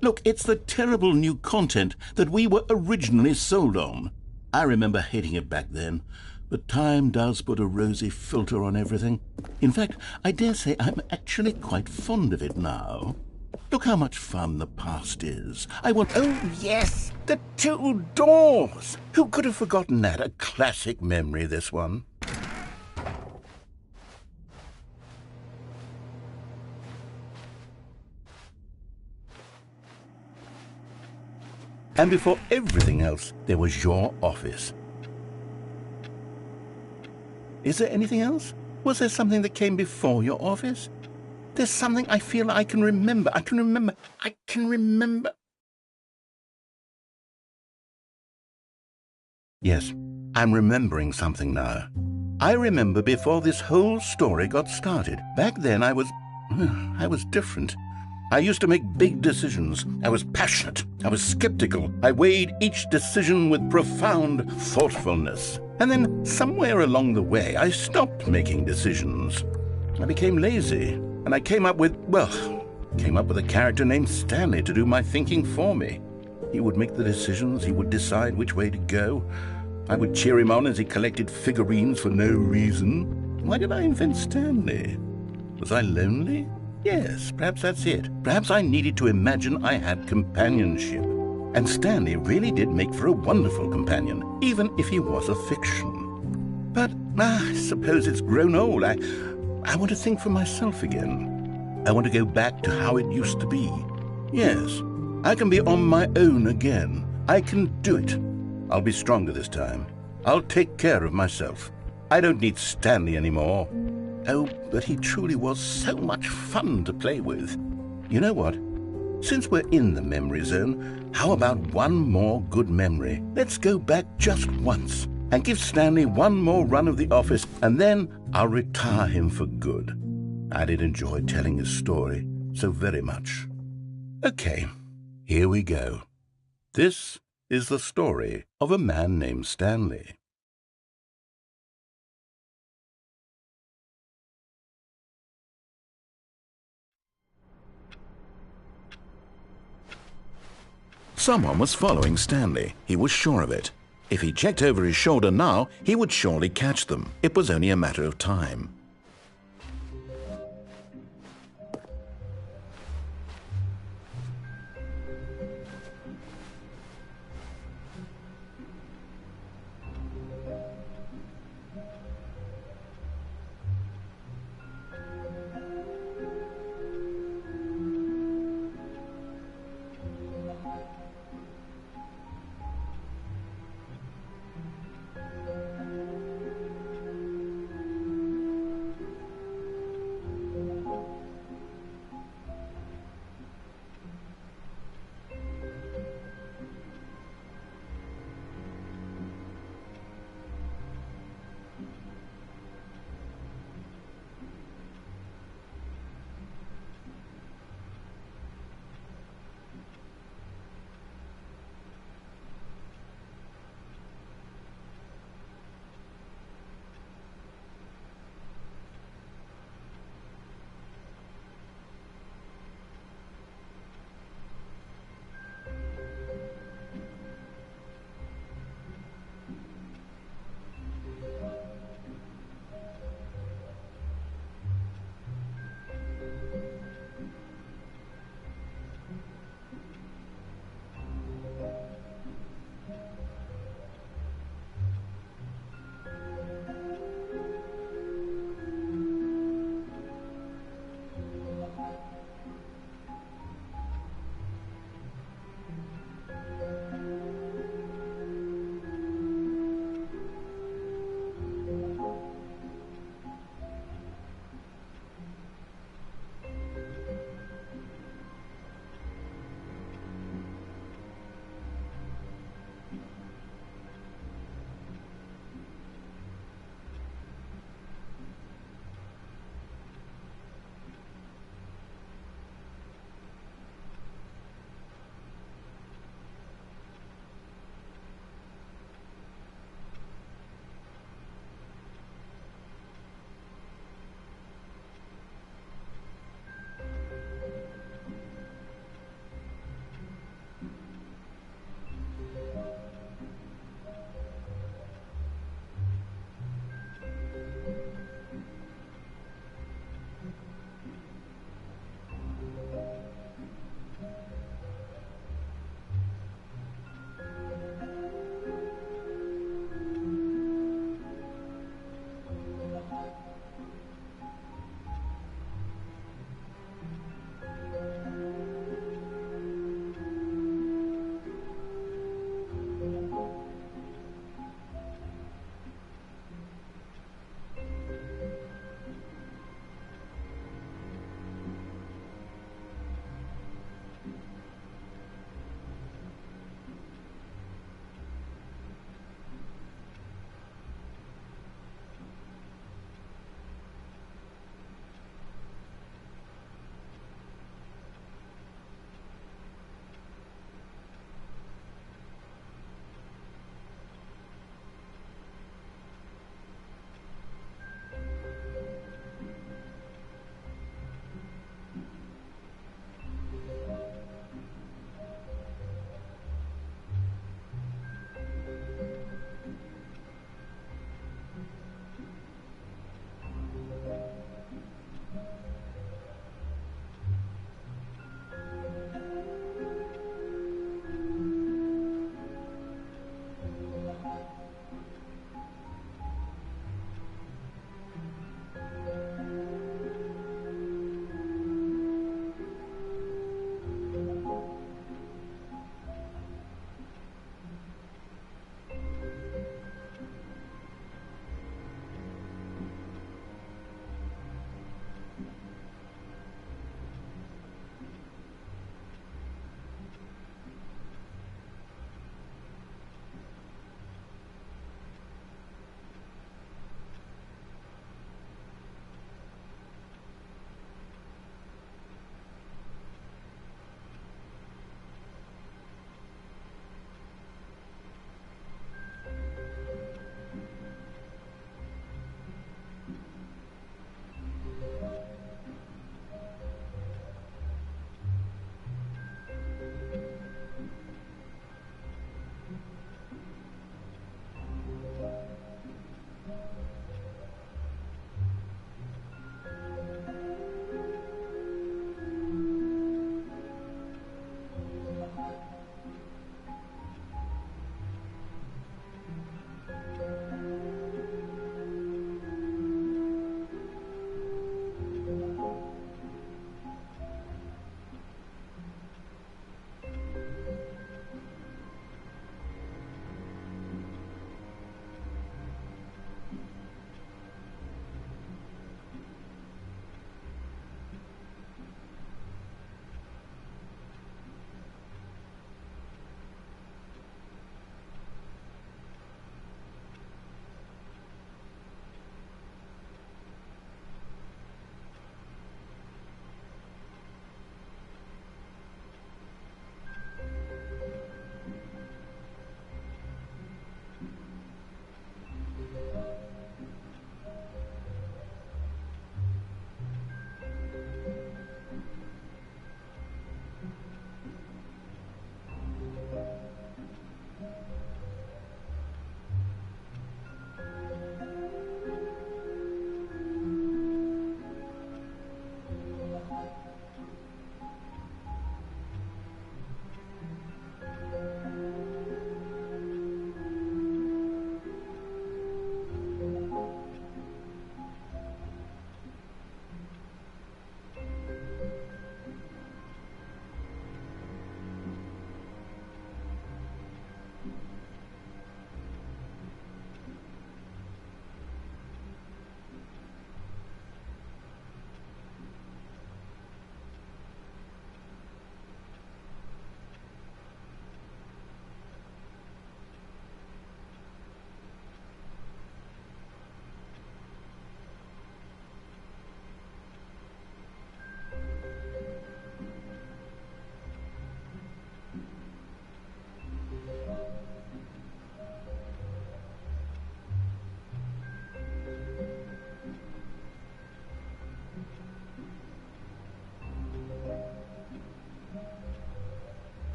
Look, it's the terrible new content that we were originally sold on. I remember hating it back then, but time does put a rosy filter on everything. In fact, I dare say I'm actually quite fond of it now. Look how much fun the past is. Oh, yes, the two doors. Who could have forgotten that? A classic memory, this one. And before everything else, there was your office. Is there anything else? Was there something that came before your office? There's something I feel I can remember. I can remember. Yes, I'm remembering something now. I remember before this whole story got started. Back then I was different. I used to make big decisions. I was passionate. I was skeptical. I weighed each decision with profound thoughtfulness. And then somewhere along the way, I stopped making decisions. I became lazy, and I came up with a character named Stanley to do my thinking for me. He would make the decisions. He would decide which way to go. I would cheer him on as he collected figurines for no reason. Why did I invent Stanley? Was I lonely? Yes, perhaps that's it. Perhaps I needed to imagine I had companionship. And Stanley really did make for a wonderful companion, even if he was a fiction. But I suppose it's grown old. I want to think for myself again. I want to go back to how it used to be. Yes, I can be on my own again. I can do it. I'll be stronger this time. I'll take care of myself. I don't need Stanley anymore. Oh, but he truly was so much fun to play with. You know what? Since we're in the memory zone, how about one more good memory? Let's go back just once and give Stanley one more run of the office, and then I'll retire him for good. I did enjoy telling his story so very much. Okay, here we go. This is the story of a man named Stanley. Someone was following Stanley. He was sure of it. If he checked over his shoulder now, he would surely catch them. It was only a matter of time.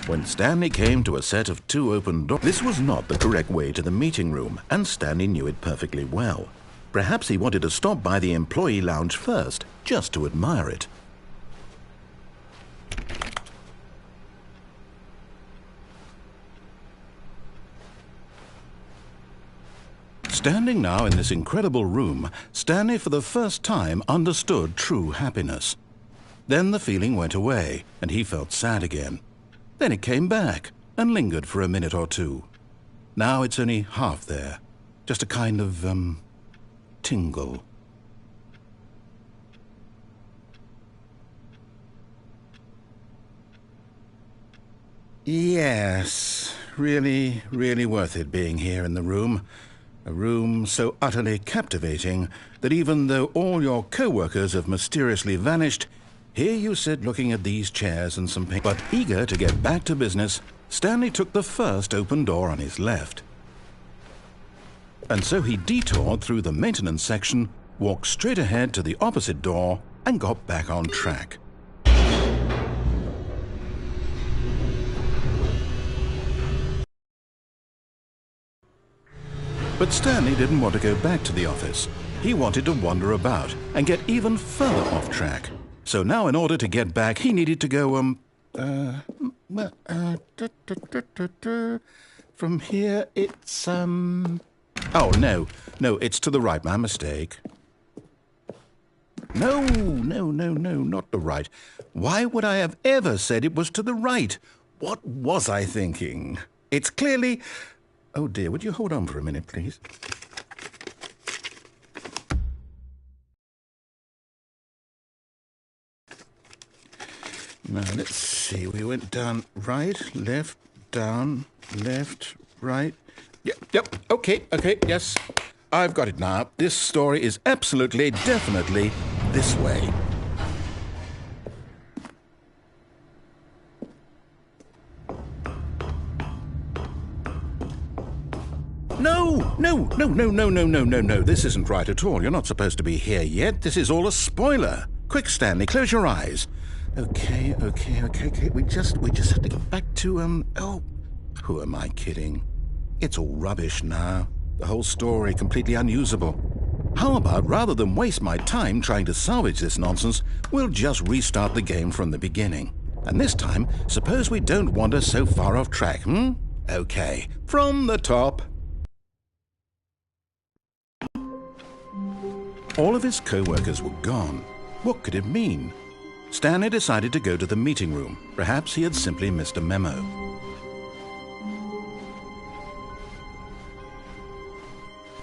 when Stanley came to a set of 2 open doors. This was not the correct way to the meeting room, and Stanley knew it perfectly well. Perhaps he wanted to stop by the employee lounge first, just to admire it. Standing now in this incredible room, Stanley for the first time understood true happiness. Then the feeling went away, and he felt sad again. Then it came back, and lingered for a minute or two. Now it's only half there, just a kind of, tingle. Yes, really, really worth it being here in the room. A room so utterly captivating that even though all your co-workers have mysteriously vanished, here you sit looking at these chairs and some paint. But eager to get back to business, Stanley took the first open door on his left. And so he detoured through the maintenance section, walked straight ahead to the opposite door, and got back on track. But Stanley didn't want to go back to the office. He wanted to wander about and get even further off track. So now in order to get back, he needed to go, from here it's, oh, no, it's to the right, my mistake. No, not the right. Why would I have ever said it was to the right? What was I thinking? It's clearly... Oh dear, would you hold on for a minute, please? Now, let's see. We went down, right, left, down, left, right. Yep, okay, yes. I've got it now. This story is absolutely, definitely this way. No. This isn't right at all. You're not supposed to be here yet. This is all a spoiler. Quick, Stanley, close your eyes. Okay. We just have to get back to, oh, who am I kidding? It's all rubbish now. The whole story completely unusable. How about, rather than waste my time trying to salvage this nonsense, we'll just restart the game from the beginning. And this time, suppose we don't wander so far off track, Okay, from the top. All of his co-workers were gone. What could it mean? Stanley decided to go to the meeting room. Perhaps he had simply missed a memo.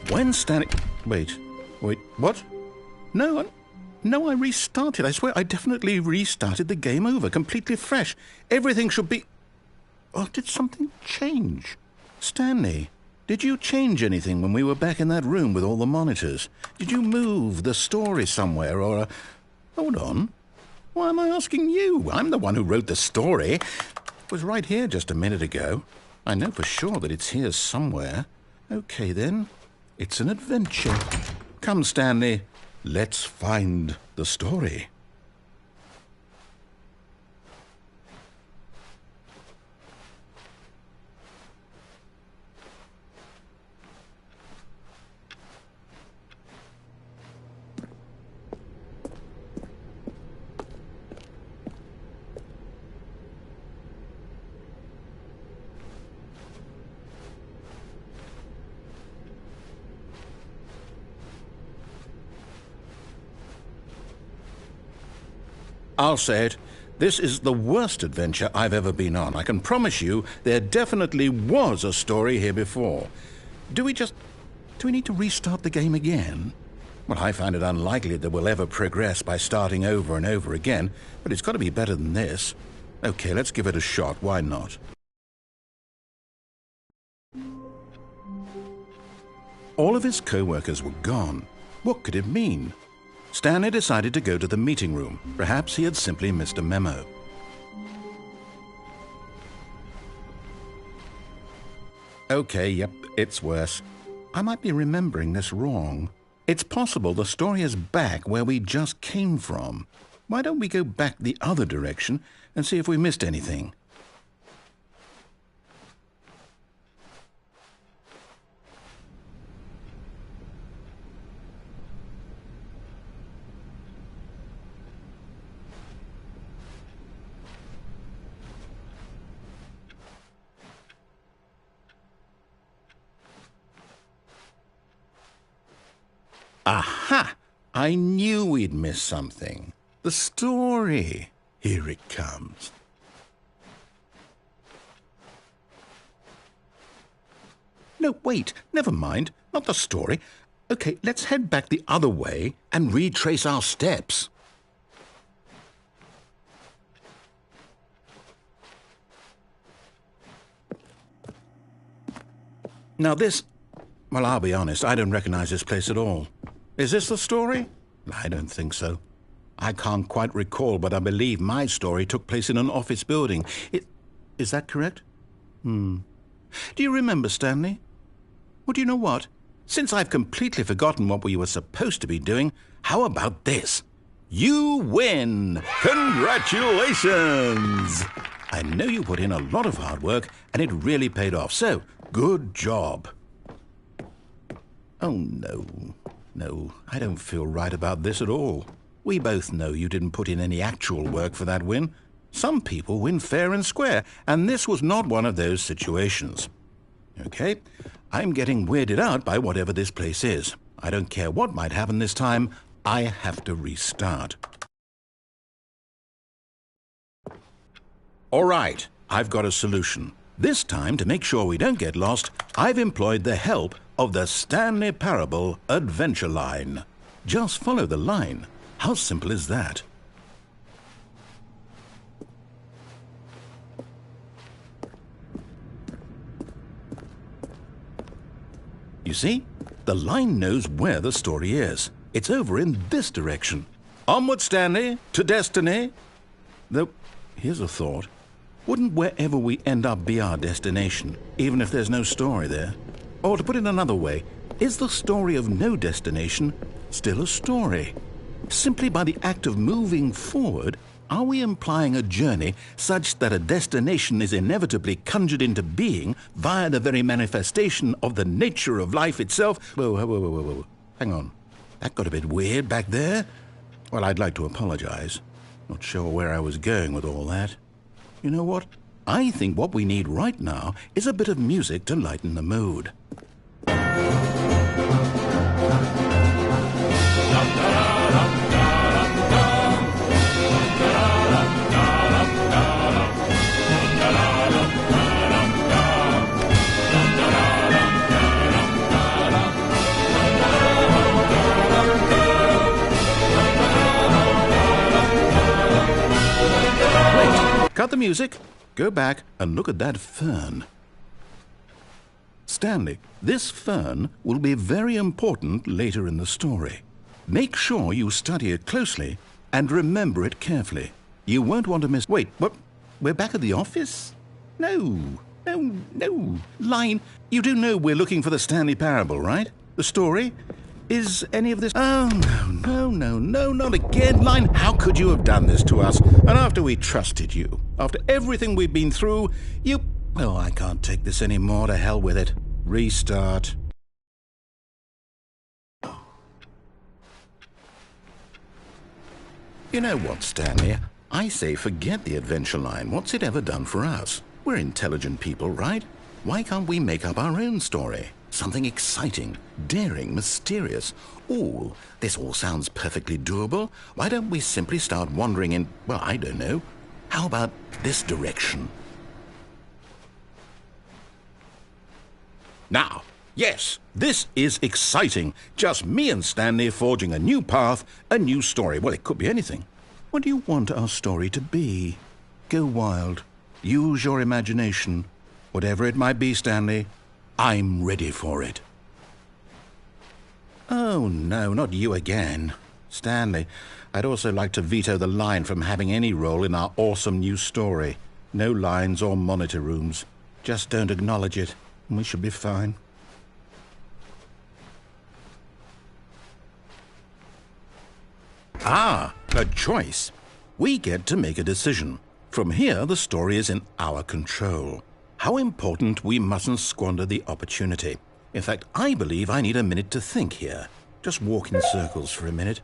When Stanley... Wait, what? No, I restarted. I swear I definitely restarted the game over, completely fresh. Everything should be... Oh, did something change? Stanley, did you change anything when we were back in that room with all the monitors? Did you move the story somewhere or... Hold on. Why am I asking you? I'm the one who wrote the story. It was right here just a minute ago. I know for sure that it's here somewhere. Okay, then. It's an adventure. Come, Stanley. Let's find the story. I'll say it. This is the worst adventure I've ever been on. I can promise you there definitely was a story here before. Do we need to restart the game again? Well, I find it unlikely that we'll ever progress by starting over and over again, but it's got to be better than this. Okay, let's give it a shot. Why not? All of his co-workers were gone. What could it mean? Stanley decided to go to the meeting room. Perhaps he had simply missed a memo. Okay, yep, it's worse. I might be remembering this wrong. It's possible the story is back where we just came from. Why don't we go back the other direction and see if we missed anything? Aha! I knew we'd miss something. The story. Here it comes. No, wait, never mind. Not the story. Okay, let's head back the other way and retrace our steps. Now this... Well, I'll be honest, I don't recognize this place at all. Is this the story? I don't think so. I can't quite recall, but I believe my story took place in an office building. Is that correct? Do you remember, Stanley? Well, do you know what? Since I've completely forgotten what we were supposed to be doing, how about this? You win! Congratulations! I know you put in a lot of hard work, and it really paid off, so good job. Oh, no. No, I don't feel right about this at all. We both know you didn't put in any actual work for that win. Some people win fair and square, and this was not one of those situations. Okay, I'm getting weirded out by whatever this place is. I don't care what might happen this time. I have to restart. All right, I've got a solution. This time, to make sure we don't get lost, I've employed the help of the Stanley Parable Adventure Line. Just follow the line. How simple is that? You see, the line knows where the story is. It's over in this direction. Onward, Stanley, to destiny. Though, here's a thought. Wouldn't wherever we end up be our destination, even if there's no story there? Or to put it another way, is the story of no destination still a story? Simply by the act of moving forward, are we implying a journey such that a destination is inevitably conjured into being via the very manifestation of the nature of life itself? Whoa. Hang on. That got a bit weird back there. Well, I'd like to apologize. Not sure where I was going with all that. You know what? I think what we need right now is a bit of music to lighten the mood. Cut the music, go back and look at that fern. Stanley, this fern will be very important later in the story. Make sure you study it closely and remember it carefully. You won't want to miss... Wait, what? We're back at the office? No. Line, you do know we're looking for the Stanley Parable, right? The story? Is any of this... Oh, no, not again. Line, how could you have done this to us? And after we trusted you, after everything we've been through, you... Oh, I can't take this anymore. To hell with it. Restart. You know what, Stanley? I say forget the adventure line. What's it ever done for us? We're intelligent people, right? Why can't we make up our own story? Something exciting, daring, mysterious. Ooh, this all sounds perfectly doable. Why don't we simply start wandering in, well, I don't know. How about this direction? Now, yes, this is exciting. Just me and Stanley forging a new path, a new story. Well, it could be anything. What do you want our story to be? Go wild. Use your imagination. Whatever it might be, Stanley, I'm ready for it. Oh, no, not you again. Stanley, I'd also like to veto the line from having any role in our awesome new story. No lines or monitor rooms. Just don't acknowledge it, and we should be fine. Ah, a choice. We get to make a decision. From here, the story is in our control. How important we mustn't squander the opportunity. In fact, I believe I need a minute to think here. Just walk in circles for a minute.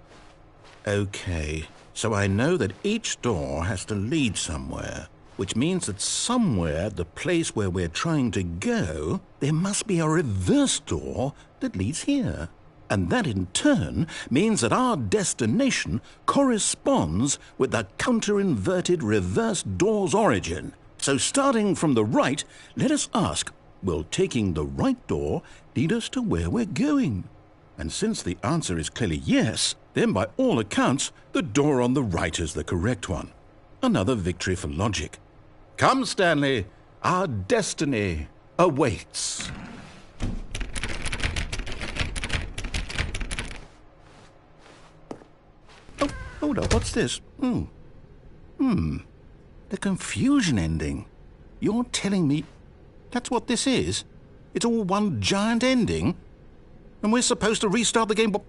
Okay, so I know that each door has to lead somewhere, which means that somewhere at the place where we're trying to go, there must be a reverse door that leads here. And that in turn means that our destination corresponds with the counter-inverted reverse door's origin. So starting from the right, let us ask, will taking the right door lead us to where we're going? And since the answer is clearly yes, then by all accounts, the door on the right is the correct one. Another victory for logic. Come, Stanley, our destiny awaits. Oh, hold up, what's this? The confusion ending. You're telling me that's what this is? It's all one giant ending? And we're supposed to restart the game, what,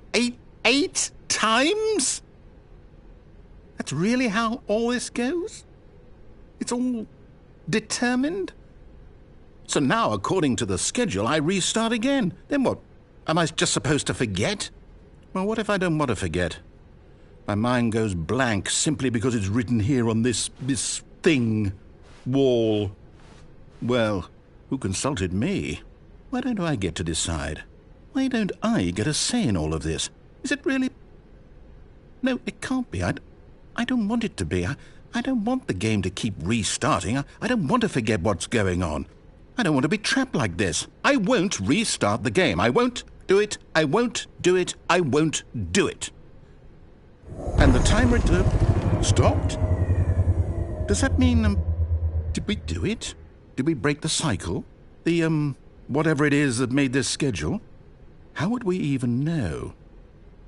eight times? That's really how all this goes? It's all determined? So now, according to the schedule, I restart again. Then what? Am I just supposed to forget? Well, what if I don't want to forget? My mind goes blank simply because it's written here on this thing, wall. Well, who consulted me? Why don't I get to decide? Why don't I get a say in all of this? Is it really? No, it can't be. I don't want it to be. I don't want the game to keep restarting. I don't want to forget what's going on. I don't want to be trapped like this. I won't restart the game. I won't do it. I won't do it. I won't do it. And the timer stopped? Does that mean, did we do it? Did we break the cycle? The, whatever it is that made this schedule? How would we even know?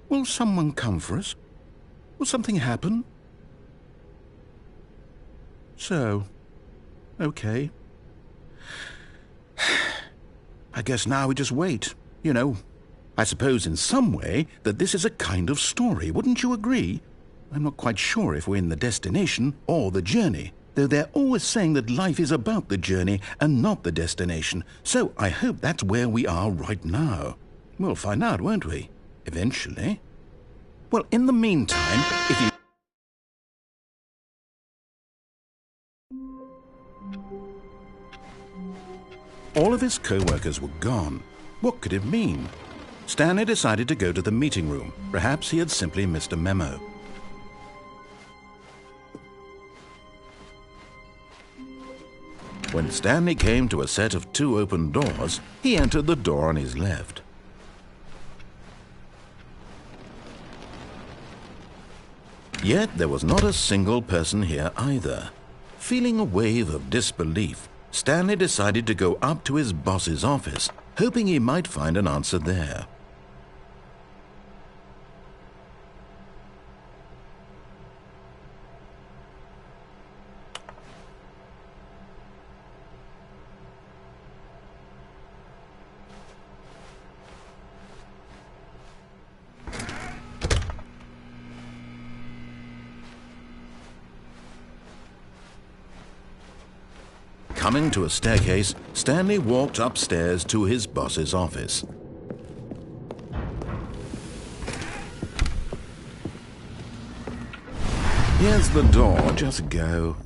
Will someone come for us? Will something happen? So, okay. I guess now we just wait, you know. I suppose in some way that this is a kind of story, wouldn't you agree? I'm not quite sure if we're in the destination or the journey, though they're always saying that life is about the journey and not the destination, so I hope that's where we are right now. We'll find out, won't we? Eventually. Well, in the meantime, if you... All of his co-workers were gone. What could it mean? Stanley decided to go to the meeting room. Perhaps he had simply missed a memo. When Stanley came to a set of 2 open doors, he entered the door on his left. Yet there was not a single person here either. Feeling a wave of disbelief, Stanley decided to go up to his boss's office, hoping he might find an answer there. Coming to a staircase, Stanley walked upstairs to his boss's office. Here's the door, just go.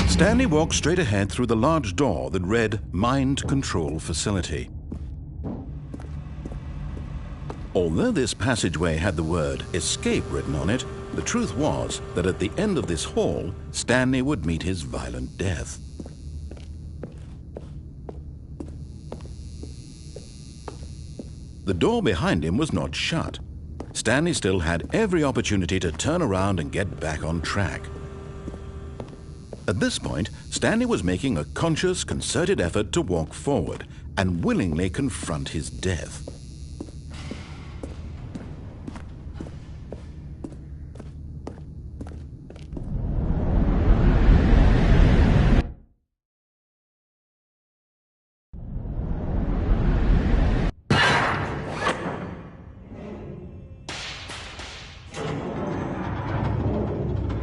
Stanley walked straight ahead through the large door that read Mind Control Facility. Although this passageway had the word Escape written on it, the truth was that at the end of this hall, Stanley would meet his violent death. The door behind him was not shut. Stanley still had every opportunity to turn around and get back on track. At this point, Stanley was making a conscious, concerted effort to walk forward and willingly confront his death.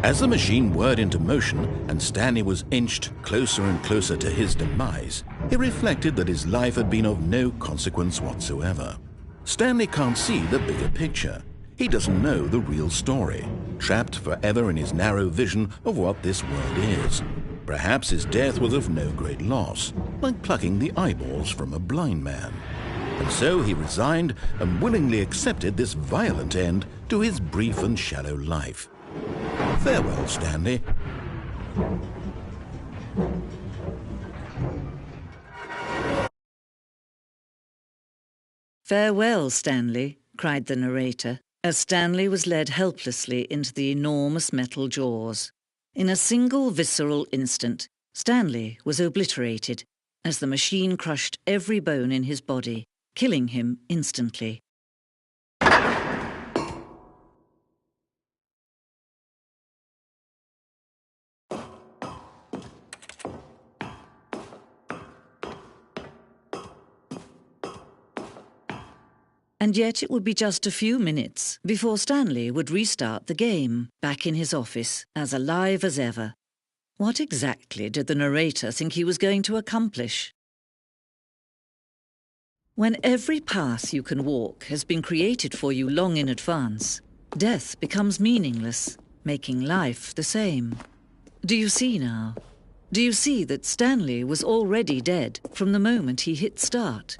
As the machine whirred into motion and Stanley was inched closer and closer to his demise, he reflected that his life had been of no consequence whatsoever. Stanley can't see the bigger picture. He doesn't know the real story, trapped forever in his narrow vision of what this world is. Perhaps his death was of no great loss, like plucking the eyeballs from a blind man. And so he resigned and willingly accepted this violent end to his brief and shallow life. Farewell, Stanley. "Farewell, Stanley," cried the narrator, as Stanley was led helplessly into the enormous metal jaws. In a single visceral instant, Stanley was obliterated as the machine crushed every bone in his body, killing him instantly. And yet it would be just a few minutes before Stanley would restart the game, back in his office, as alive as ever. What exactly did the narrator think he was going to accomplish? When every path you can walk has been created for you long in advance, death becomes meaningless, making life the same. Do you see now? Do you see that Stanley was already dead from the moment he hit start?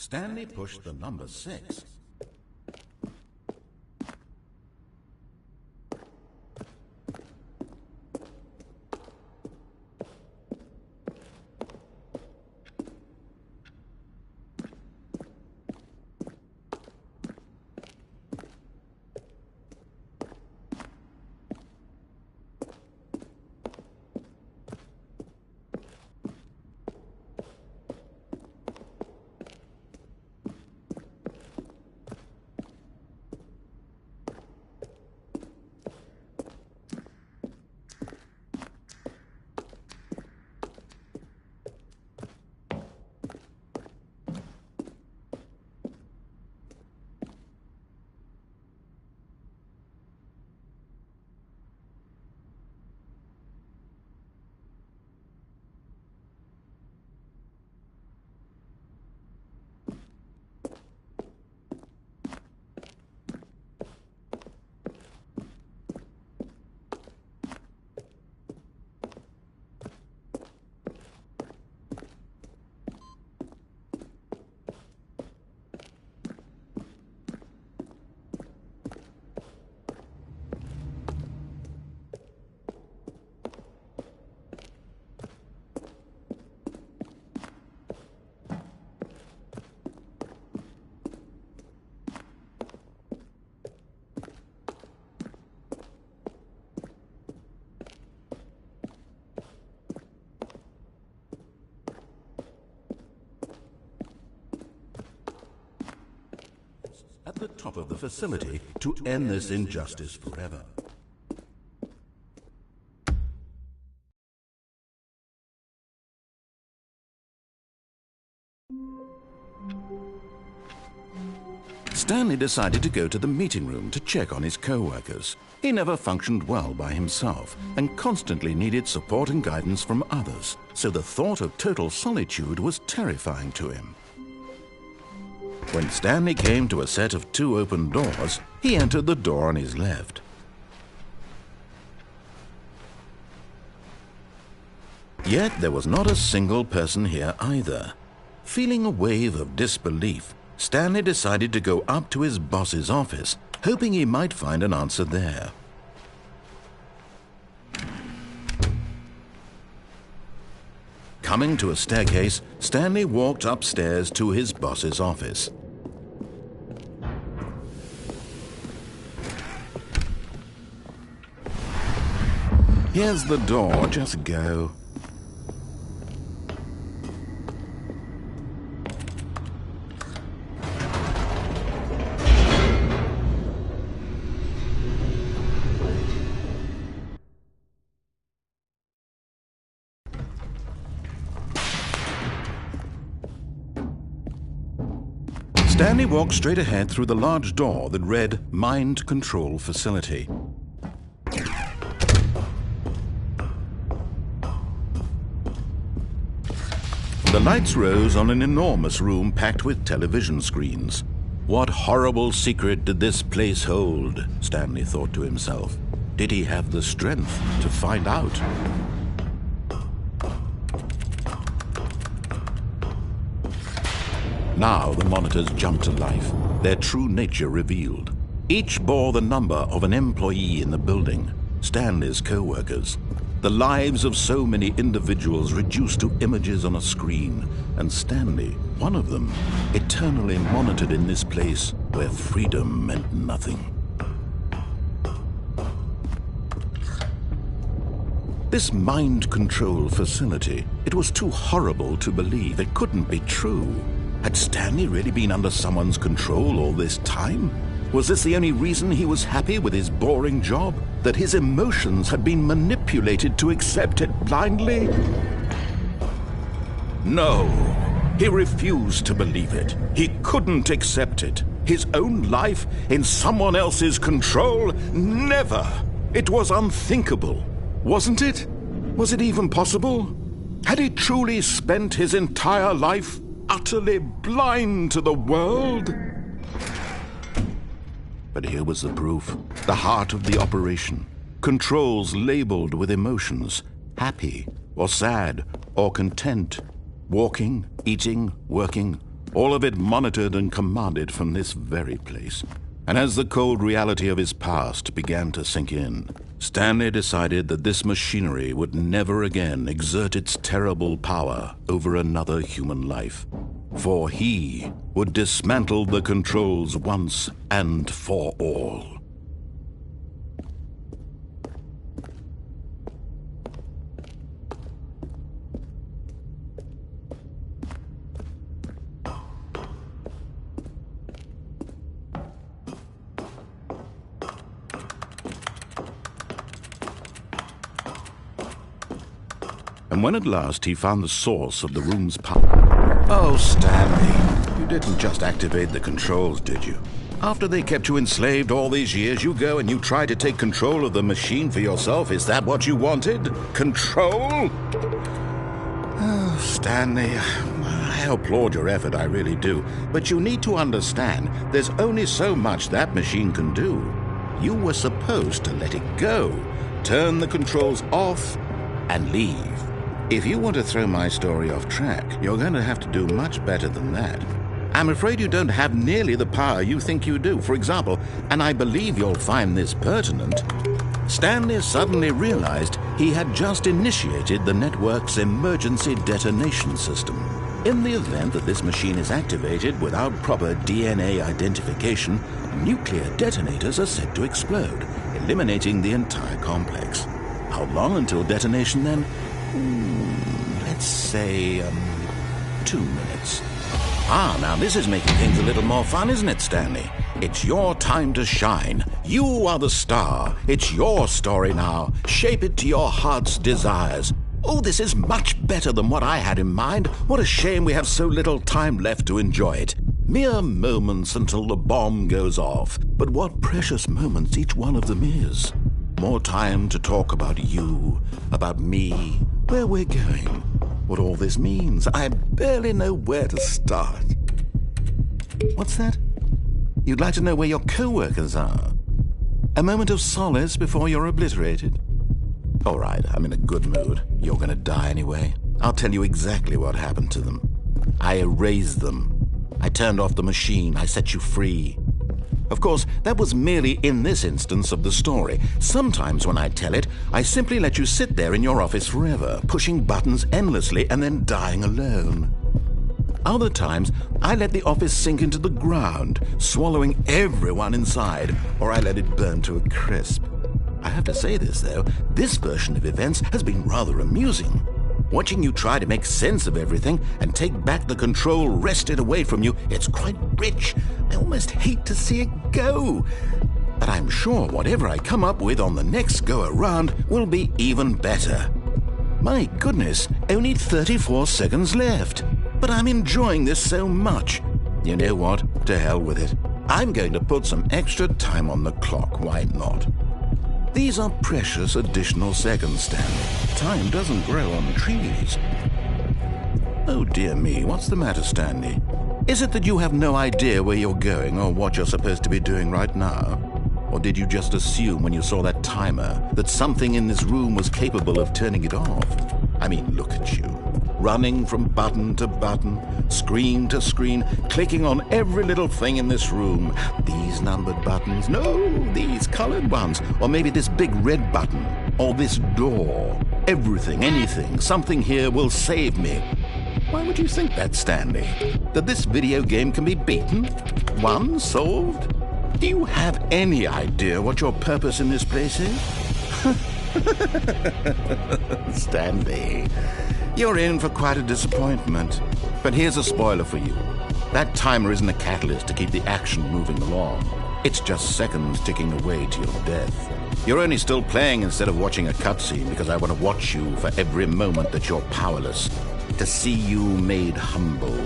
Stanley pushed the number 6. At the top of the facility to end this injustice forever. Stanley decided to go to the meeting room to check on his co-workers. He never functioned well by himself and constantly needed support and guidance from others, so the thought of total solitude was terrifying to him. When Stanley came to a set of 2 open doors, he entered the door on his left. Yet there was not a single person here either. Feeling a wave of disbelief, Stanley decided to go up to his boss's office, hoping he might find an answer there. Coming to a staircase, Stanley walked upstairs to his boss's office. Here's the door, just go. Stanley walked straight ahead through the large door that read Mind Control Facility. The lights rose on an enormous room packed with television screens. What horrible secret did this place hold? Stanley thought to himself. Did he have the strength to find out? Now the monitors jumped to life, their true nature revealed. Each bore the number of an employee in the building, Stanley's co-workers. The lives of so many individuals reduced to images on a screen, and Stanley, one of them, eternally monitored in this place where freedom meant nothing. This mind control facility, it was too horrible to believe. It couldn't be true. Had Stanley really been under someone's control all this time? Was this the only reason he was happy with his boring job? That his emotions had been manipulated to accept it blindly? No, he refused to believe it. He couldn't accept it. His own life in someone else's control? Never! It was unthinkable, wasn't it? Was it even possible? Had he truly spent his entire life utterly blind to the world? But here was the proof, the heart of the operation. Controls labeled with emotions, happy or sad or content, walking, eating, working, all of it monitored and commanded from this very place. And as the cold reality of his past began to sink in, Stanley decided that this machinery would never again exert its terrible power over another human life. For he would dismantle the controls once and for all. And when at last he found the source of the room's power... Oh, Stanley, you didn't just activate the controls, did you? After they kept you enslaved all these years, you go and you try to take control of the machine for yourself. Is that what you wanted? Control? Oh, Stanley, I applaud your effort, I really do. But you need to understand, there's only so much that machine can do. You were supposed to let it go, turn the controls off, and leave. If you want to throw my story off track, you're going to have to do much better than that. I'm afraid you don't have nearly the power you think you do. For example, and I believe you'll find this pertinent, Stanley suddenly realized he had just initiated the network's emergency detonation system. In the event that this machine is activated without proper DNA identification, nuclear detonators are said to explode, eliminating the entire complex. How long until detonation then? Let's say, 2 minutes. Ah, now this is making things a little more fun, isn't it, Stanley? It's your time to shine. You are the star. It's your story now. Shape it to your heart's desires. Oh, this is much better than what I had in mind. What a shame we have so little time left to enjoy it. Mere moments until the bomb goes off. But what precious moments each one of them is. More time to talk about you, about me, where we're going, what all this means. I barely know where to start. What's that? You'd like to know where your co-workers are? A moment of solace before you're obliterated? All right, I'm in a good mood. You're going to die anyway. I'll tell you exactly what happened to them. I erased them. I turned off the machine. I set you free. Of course, that was merely in this instance of the story. Sometimes when I tell it, I simply let you sit there in your office forever, pushing buttons endlessly and then dying alone. Other times, I let the office sink into the ground, swallowing everyone inside, or I let it burn to a crisp. I have to say this, though, this version of events has been rather amusing. Watching you try to make sense of everything and take back the control wrested away from you, it's quite rich. I almost hate to see it go. But I'm sure whatever I come up with on the next go-around will be even better. My goodness, only 34 seconds left. But I'm enjoying this so much. You know what? To hell with it. I'm going to put some extra time on the clock, why not? These are precious additional seconds, Stanley. Time doesn't grow on trees. Oh dear me, what's the matter, Stanley? Is it that you have no idea where you're going or what you're supposed to be doing right now? Or did you just assume when you saw that timer that something in this room was capable of turning it off? I mean, look at you. Running from button to button, screen to screen, clicking on every little thing in this room. These numbered buttons, no, these colored ones, or maybe this big red button, or this door. Everything, anything, something here will save me. Why would you think that, Stanley? That this video game can be beaten? Won? Solved? Do you have any idea what your purpose in this place is? Stanley, you're in for quite a disappointment. But here's a spoiler for you. That timer isn't a catalyst to keep the action moving along. It's just seconds ticking away to your death. You're only still playing instead of watching a cutscene because I want to watch you for every moment that you're powerless. To see you made humble.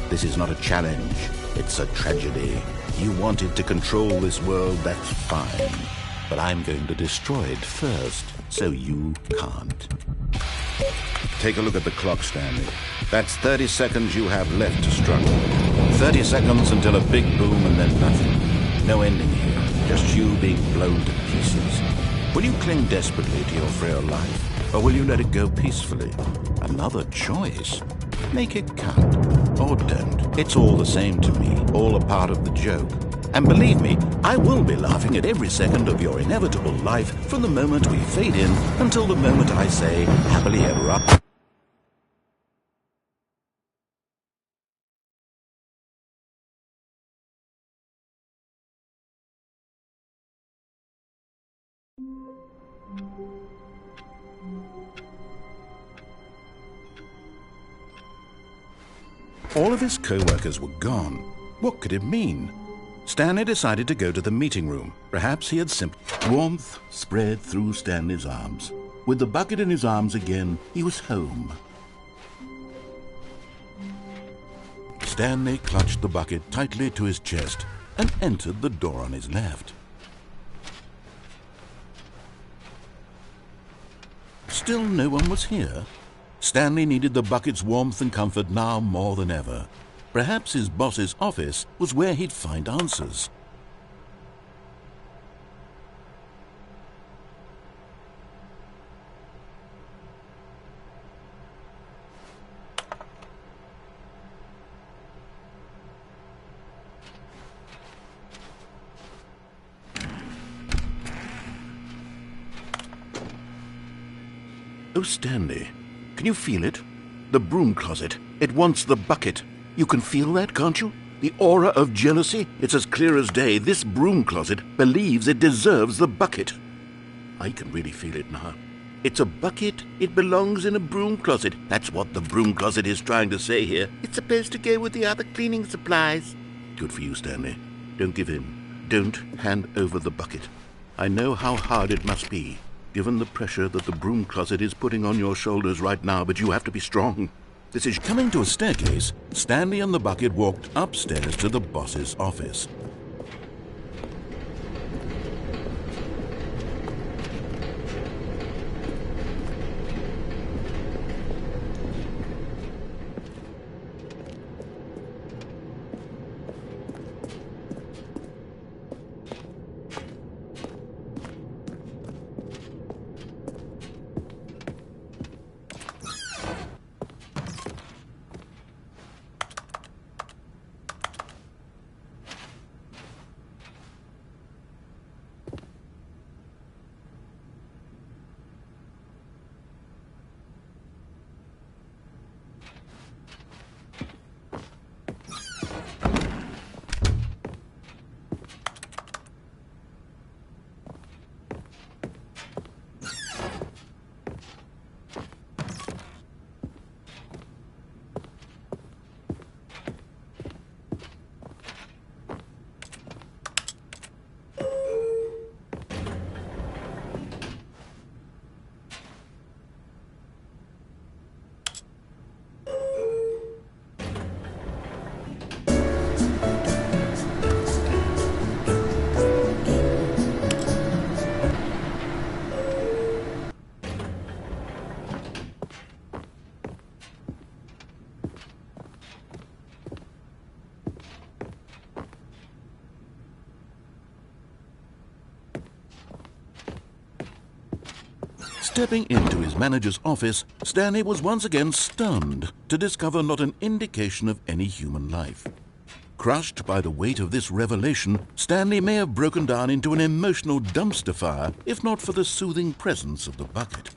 This is not a challenge. It's a tragedy. You wanted to control this world, that's fine. But I'm going to destroy it first, so you can't. Take a look at the clock, Stanley. That's 30 seconds you have left to struggle. 30 seconds until a big boom and then nothing. No ending here, just you being blown to pieces. Will you cling desperately to your frail life, or will you let it go peacefully? Another choice. Make it count. or don't. It's all the same to me, all a part of the joke. And believe me, I will be laughing at every second of your inevitable life from the moment we fade in until the moment I say, happily ever after. All of his co-workers were gone. What could it mean? Stanley decided to go to the meeting room. Perhaps he had simply... Warmth spread through Stanley's arms. With the bucket in his arms again, he was home. Stanley clutched the bucket tightly to his chest and entered the door on his left. Still no one was here. Stanley needed the bucket's warmth and comfort now more than ever. Perhaps his boss's office was where he'd find answers. Oh, Stanley, can you feel it? The broom closet. It wants the bucket. You can feel that, can't you? The aura of jealousy? It's as clear as day. This broom closet believes it deserves the bucket. I can really feel it now. It's a bucket. It belongs in a broom closet. That's what the broom closet is trying to say here. It's supposed to go with the other cleaning supplies. Good for you, Stanley. Don't give in. Don't hand over the bucket. I know how hard it must be, given the pressure that the broom closet is putting on your shoulders right now, but you have to be strong. This is coming to a staircase. Stanley and the bucket walked upstairs to the boss's office. Stepping into his manager's office, Stanley was once again stunned to discover not an indication of any human life. Crushed by the weight of this revelation, Stanley may have broken down into an emotional dumpster fire if not for the soothing presence of the bucket.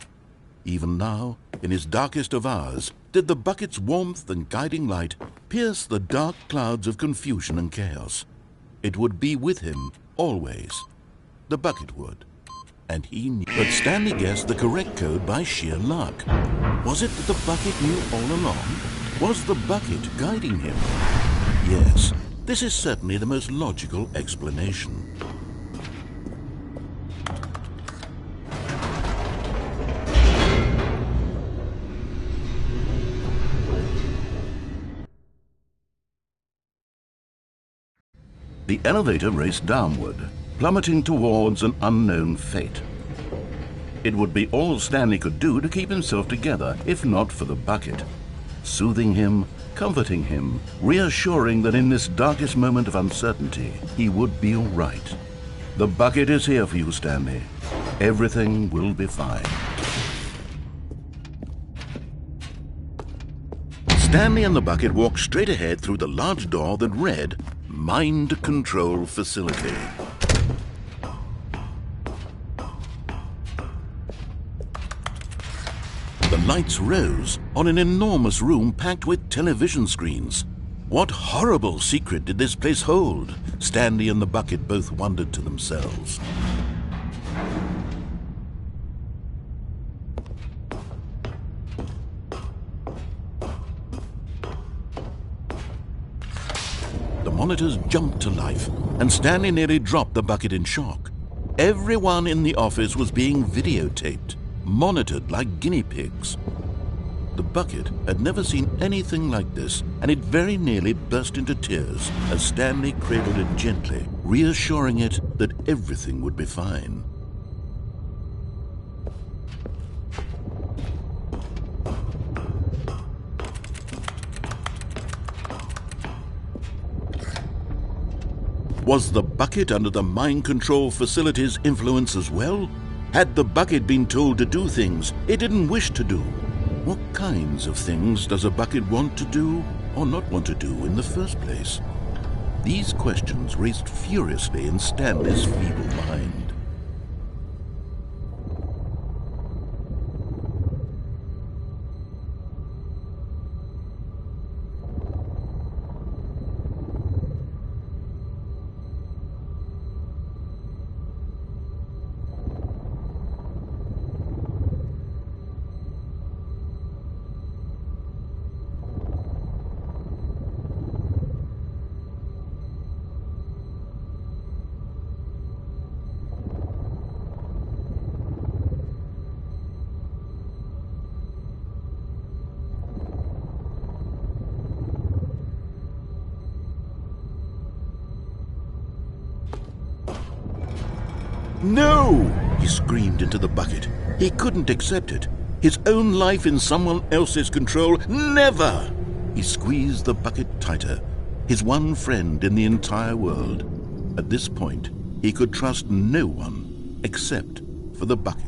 Even now, in his darkest of hours, did the bucket's warmth and guiding light pierce the dark clouds of confusion and chaos. It would be with him always. The bucket would. And he knew. But Stanley guessed the correct code by sheer luck. Was it that the bucket knew all along? Was the bucket guiding him? Yes, this is certainly the most logical explanation. The elevator raced downward, plummeting towards an unknown fate. It would be all Stanley could do to keep himself together, if not for the bucket. Soothing him, comforting him, reassuring that in this darkest moment of uncertainty, he would be all right. The bucket is here for you, Stanley. Everything will be fine. Stanley and the bucket walked straight ahead through the large door that read, Mind Control Facility. The lights rose on an enormous room packed with television screens. What horrible secret did this place hold? Stanley and the bucket both wondered to themselves. The monitors jumped to life, and Stanley nearly dropped the bucket in shock. Everyone in the office was being videotaped, monitored like guinea pigs. The bucket had never seen anything like this, and it very nearly burst into tears as Stanley cradled it gently, reassuring it that everything would be fine. Was the bucket under the mind control facility's influence as well? Had the bucket been told to do things it didn't wish to do? What kinds of things does a bucket want to do or not want to do in the first place? These questions raced furiously in Stanley's feeble mind. No! He screamed into the bucket. He couldn't accept it. His own life in someone else's control, never! He squeezed the bucket tighter. His one friend in the entire world. At this point, he could trust no one except for the bucket.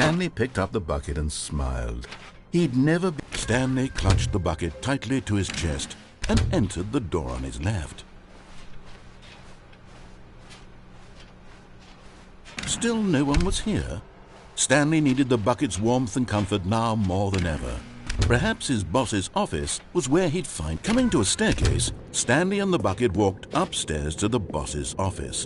Stanley picked up the bucket and smiled. He'd never been... Stanley clutched the bucket tightly to his chest and entered the door on his left. Still no one was here. Stanley needed the bucket's warmth and comfort now more than ever. Perhaps his boss's office was where he'd find... Coming to a staircase, Stanley and the bucket walked upstairs to the boss's office.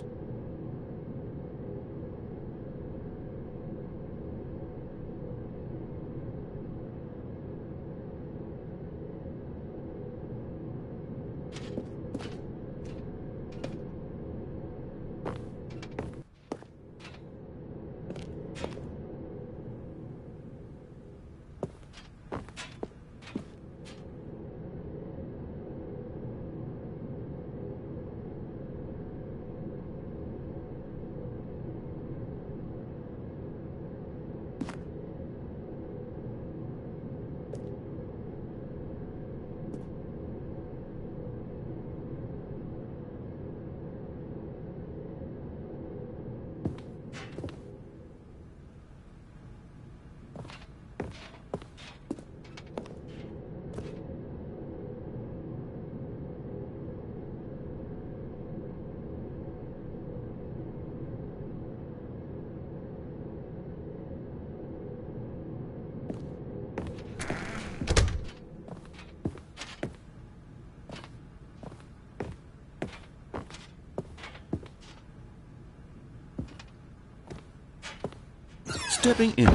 Stepping in,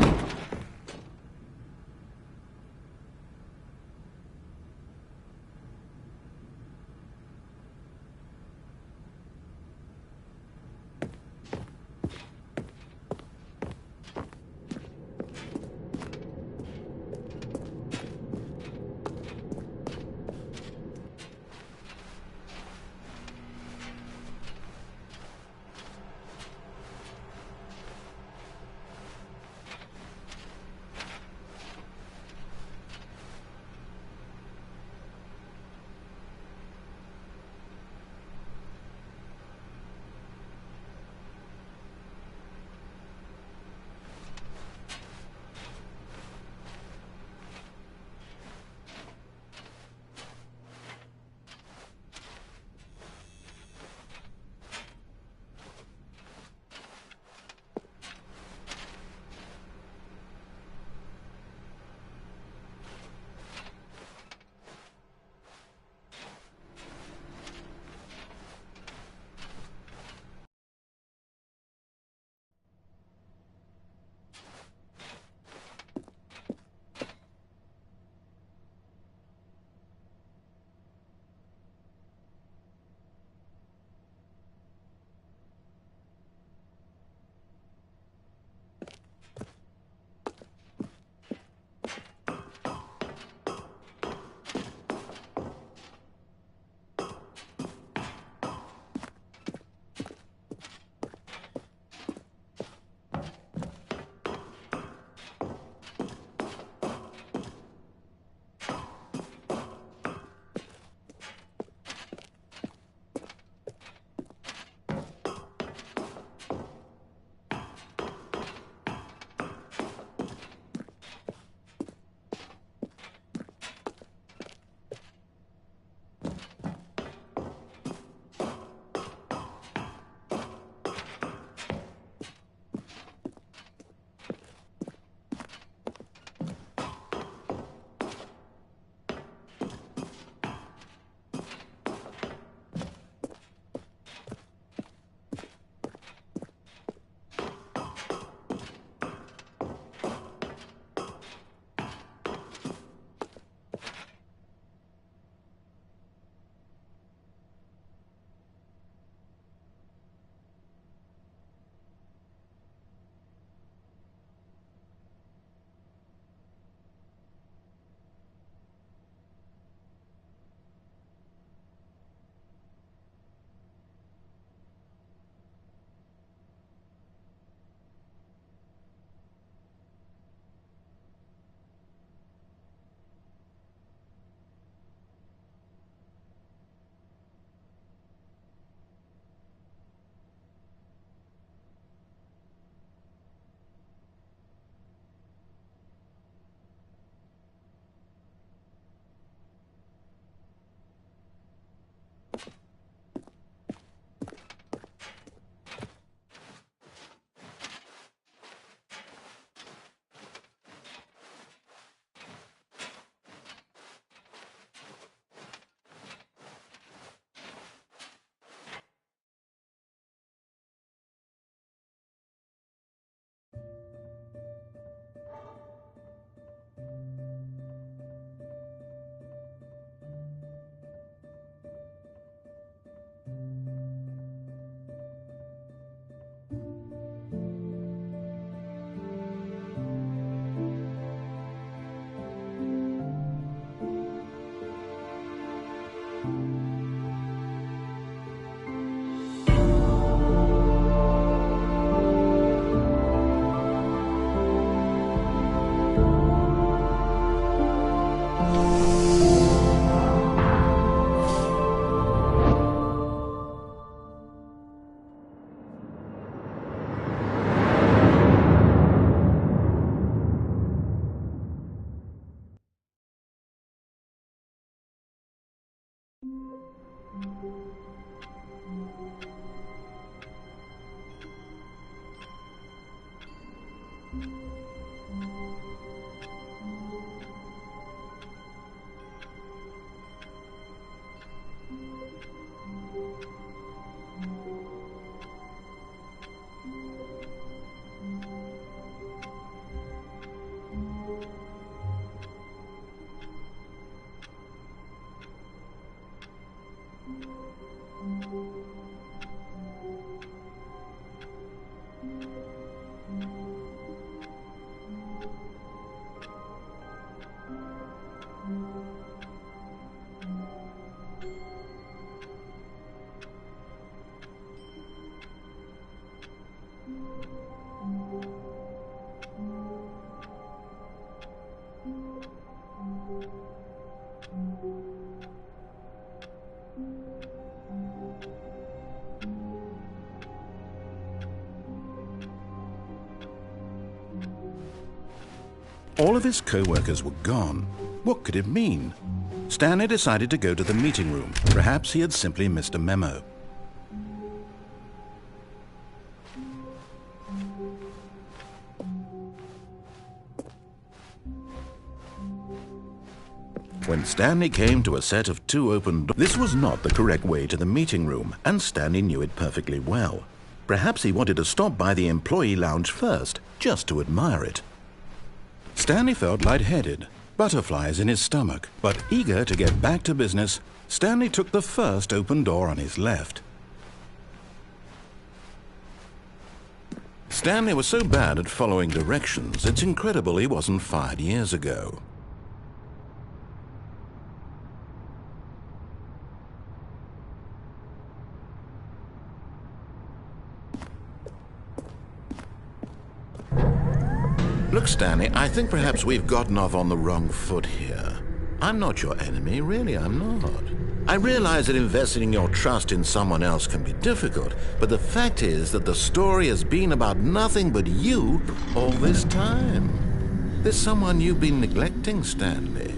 All of his co-workers were gone. What could it mean? Stanley decided to go to the meeting room. Perhaps he had simply missed a memo. When Stanley came to a set of 2 open doors, this was not the correct way to the meeting room, and Stanley knew it perfectly well. Perhaps he wanted to stop by the employee lounge first, just to admire it. Stanley felt lightheaded, butterflies in his stomach, but eager to get back to business, Stanley took the first open door on his left. Stanley was so bad at following directions, it's incredible he wasn't fired years ago. Look, Stanley, I think perhaps we've gotten off on the wrong foot here. I'm not your enemy, really, I'm not. I realize that investing your trust in someone else can be difficult, but the fact is that the story has been about nothing but you all this time. There's someone you've been neglecting, Stanley.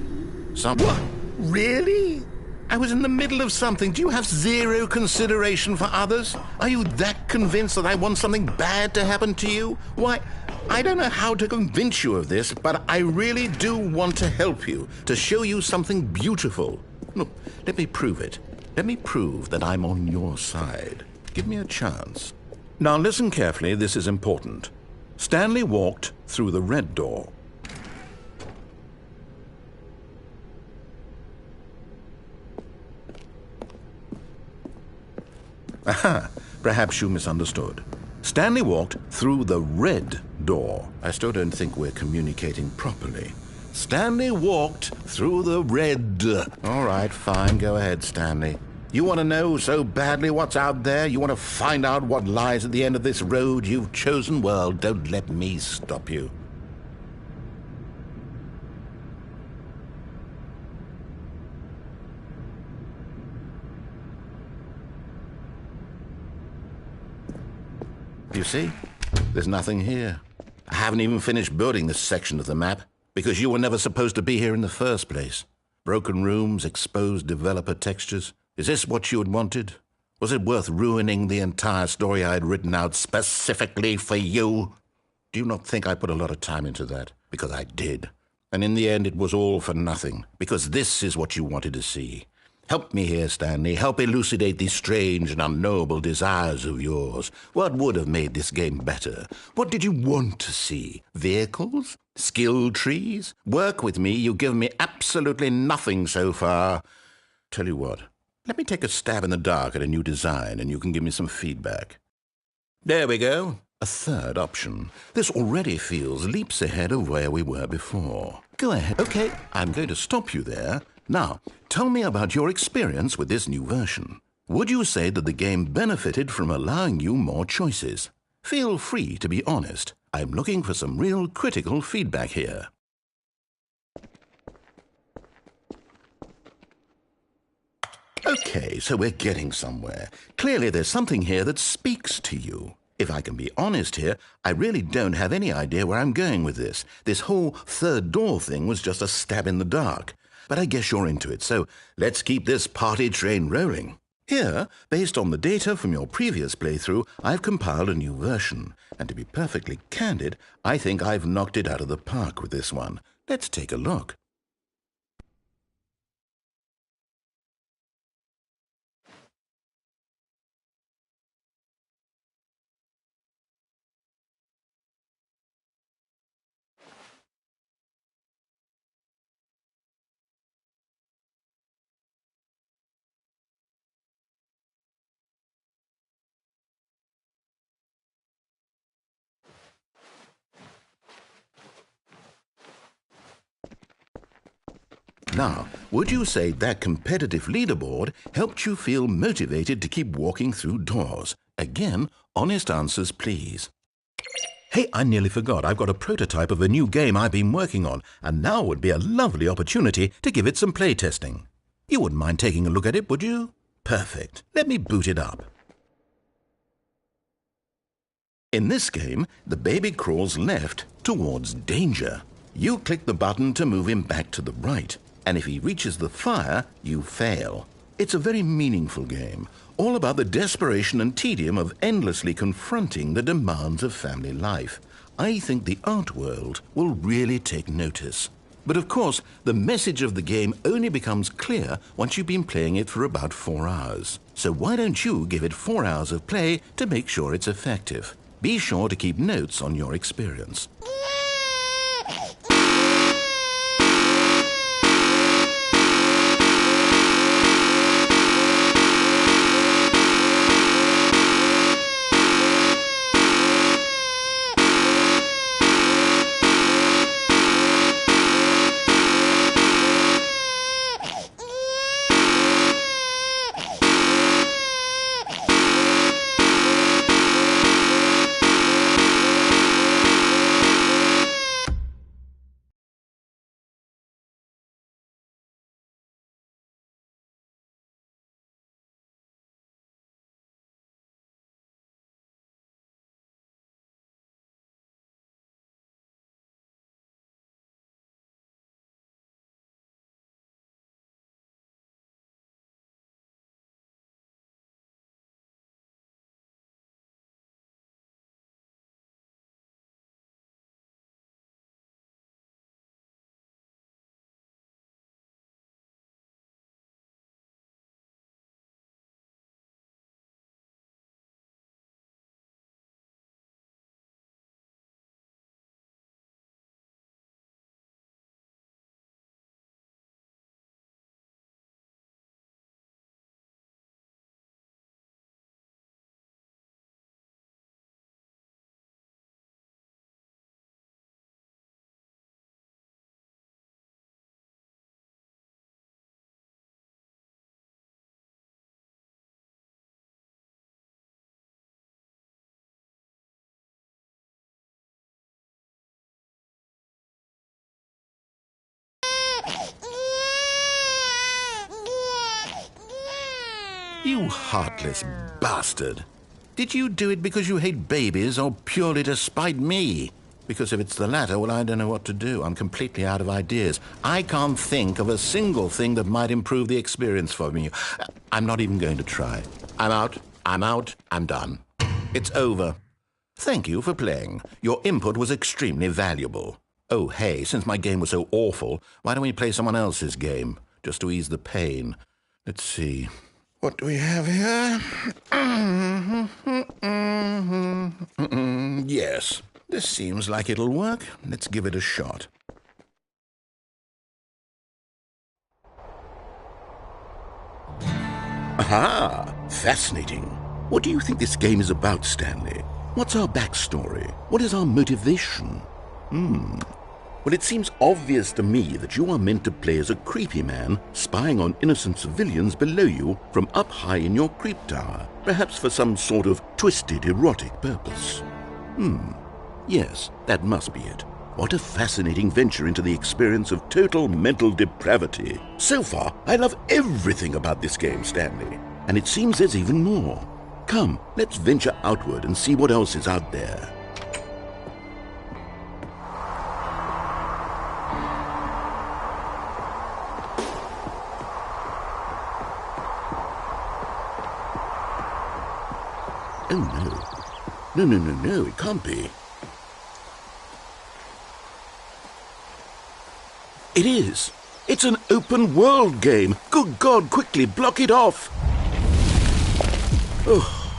What? Really? I was in the middle of something. Do you have zero consideration for others? Are you that convinced that I want something bad to happen to you? Why, I don't know how to convince you of this, but I really do want to help you, to show you something beautiful. Look, let me prove it. Let me prove that I'm on your side. Give me a chance. Now listen carefully, this is important. Stanley walked through the red door. Aha, perhaps you misunderstood. Stanley walked through the red door. I still don't think we're communicating properly. Stanley walked through the red... All right, fine, go ahead, Stanley. You want to know so badly what's out there? You want to find out what lies at the end of this road you've chosen? Well, don't let me stop you. You see? There's nothing here. I haven't even finished building this section of the map, because you were never supposed to be here in the first place. Broken rooms, exposed developer textures. Is this what you had wanted? Was it worth ruining the entire story I had written out specifically for you? Do you not think I put a lot of time into that? Because I did. And in the end, it was all for nothing, because this is what you wanted to see. Help me here, Stanley. Help elucidate these strange and unknowable desires of yours. What would have made this game better? What did you want to see? Vehicles? Skill trees? Work with me. You've given me absolutely nothing so far. Tell you what, let me take a stab in the dark at a new design and you can give me some feedback. There we go. A third option. This already feels leaps ahead of where we were before. Go ahead. Okay, I'm going to stop you there. Now, tell me about your experience with this new version. Would you say that the game benefited from allowing you more choices? Feel free to be honest. I'm looking for some real critical feedback here. Okay, so we're getting somewhere. Clearly there's something here that speaks to you. If I can be honest here, I really don't have any idea where I'm going with this. This whole third door thing was just a stab in the dark. But I guess you're into it, so let's keep this party train rolling. Here, based on the data from your previous playthrough, I've compiled a new version. And to be perfectly candid, I think I've knocked it out of the park with this one. Let's take a look. Now, would you say that competitive leaderboard helped you feel motivated to keep walking through doors? Again, honest answers, please. Hey, I nearly forgot. I've got a prototype of a new game I've been working on, and now would be a lovely opportunity to give it some playtesting. You wouldn't mind taking a look at it, would you? Perfect. Let me boot it up. In this game, the baby crawls left towards danger. You click the button to move him back to the right. And if he reaches the fire, you fail. It's a very meaningful game, all about the desperation and tedium of endlessly confronting the demands of family life. I think the art world will really take notice. But of course, the message of the game only becomes clear once you've been playing it for about 4 hours. So why don't you give it 4 hours of play to make sure it's effective? Be sure to keep notes on your experience. You heartless bastard. Did you do it because you hate babies or purely to spite me? Because if it's the latter, well, I don't know what to do. I'm completely out of ideas. I can't think of a single thing that might improve the experience for me. I'm not even going to try. I'm out. I'm done. It's over. Thank you for playing. Your input was extremely valuable. Oh, hey, since my game was so awful, why don't we play someone else's game, just to ease the pain? Let's see. What do we have here? Yes, this seems like it'll work. Let's give it a shot. Aha! Fascinating. What do you think this game is about, Stanley? What's our backstory? What is our motivation? Well, it seems obvious to me that you are meant to play as a creepy man spying on innocent civilians below you from up high in your creep tower, perhaps for some sort of twisted erotic purpose. Yes, that must be it. What a fascinating venture into the experience of total mental depravity. So far, I love everything about this game, Stanley. And it seems there's even more. Come, let's venture outward and see what else is out there. Oh, no. No, it can't be. It is. It's an open world game. Good God, quickly, block it off. Oh,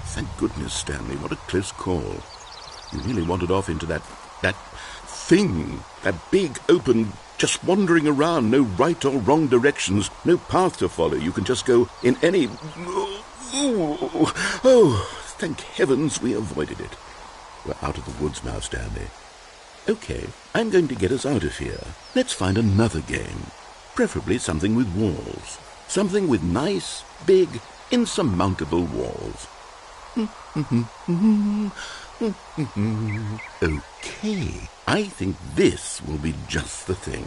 thank goodness, Stanley. What a close call. You really wandered off into that thing. That big, open, just wandering around. No right or wrong directions. No path to follow. You can just go in any... Oh, thank heavens we avoided it. We're out of the woods now, Stanley. Okay, I'm going to get us out of here. Let's find another game. Preferably something with walls. Something with nice, big, insurmountable walls. Okay, I think this will be just the thing.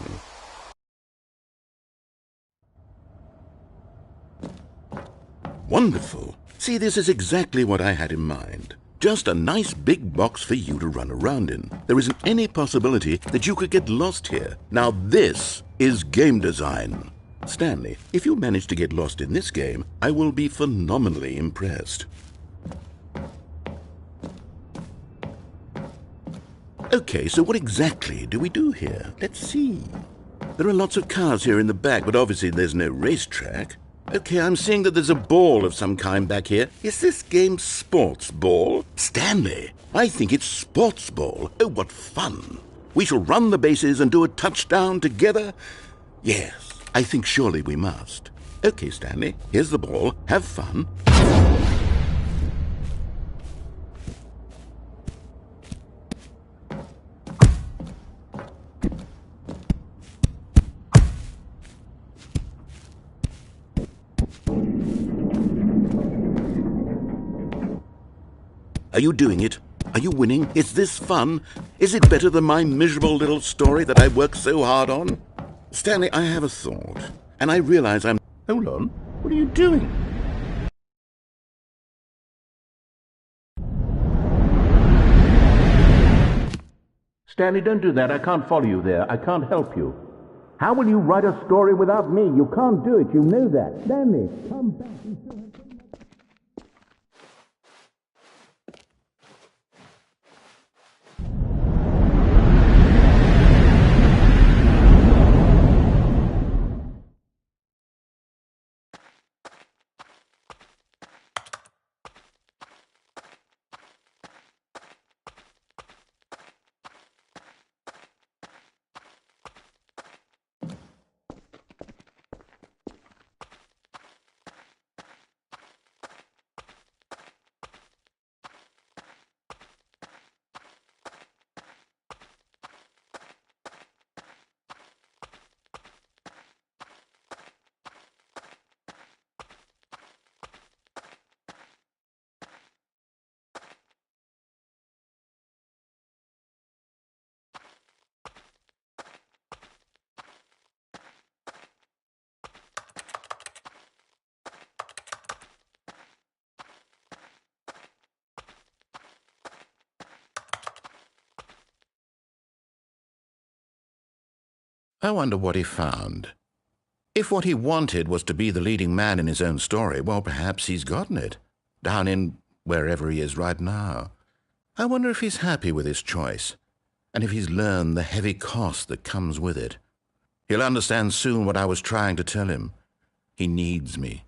Wonderful. See, this is exactly what I had in mind. Just a nice big box for you to run around in. There isn't any possibility that you could get lost here. Now this is game design. Stanley, if you manage to get lost in this game, I will be phenomenally impressed. Okay, so what exactly do we do here? Let's see. There are lots of cars here in the back, but obviously there's no racetrack. Okay, I'm seeing that there's a ball of some kind back here. Is this game sports ball? Stanley, I think it's sports ball. Oh, what fun. We shall run the bases and do a touchdown together? Yes, I think surely we must. Okay, Stanley, here's the ball. Have fun. Are you doing it? Are you winning? Is this fun? Is it better than my miserable little story that I worked so hard on? Stanley, I have a thought, and I realize I'm... Hold on. What are you doing? Stanley, don't do that. I can't follow you there. I can't help you. How will you write a story without me? You can't do it. You know that. Stanley, come back and show him. I wonder what he found. If what he wanted was to be the leading man in his own story, well, perhaps he's gotten it, down in wherever he is right now. I wonder if he's happy with his choice, and if he's learned the heavy cost that comes with it. He'll understand soon what I was trying to tell him. He needs me.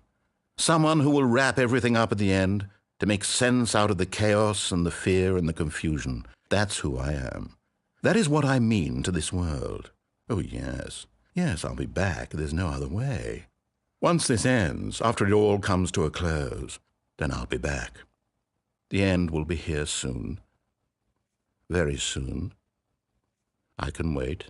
Someone who will wrap everything up at the end, to make sense out of the chaos and the fear and the confusion. That's who I am. That is what I mean to this world. Oh, yes. Yes, I'll be back. There's no other way. Once this ends, after it all comes to a close, then I'll be back. The end will be here soon. Very soon. I can wait.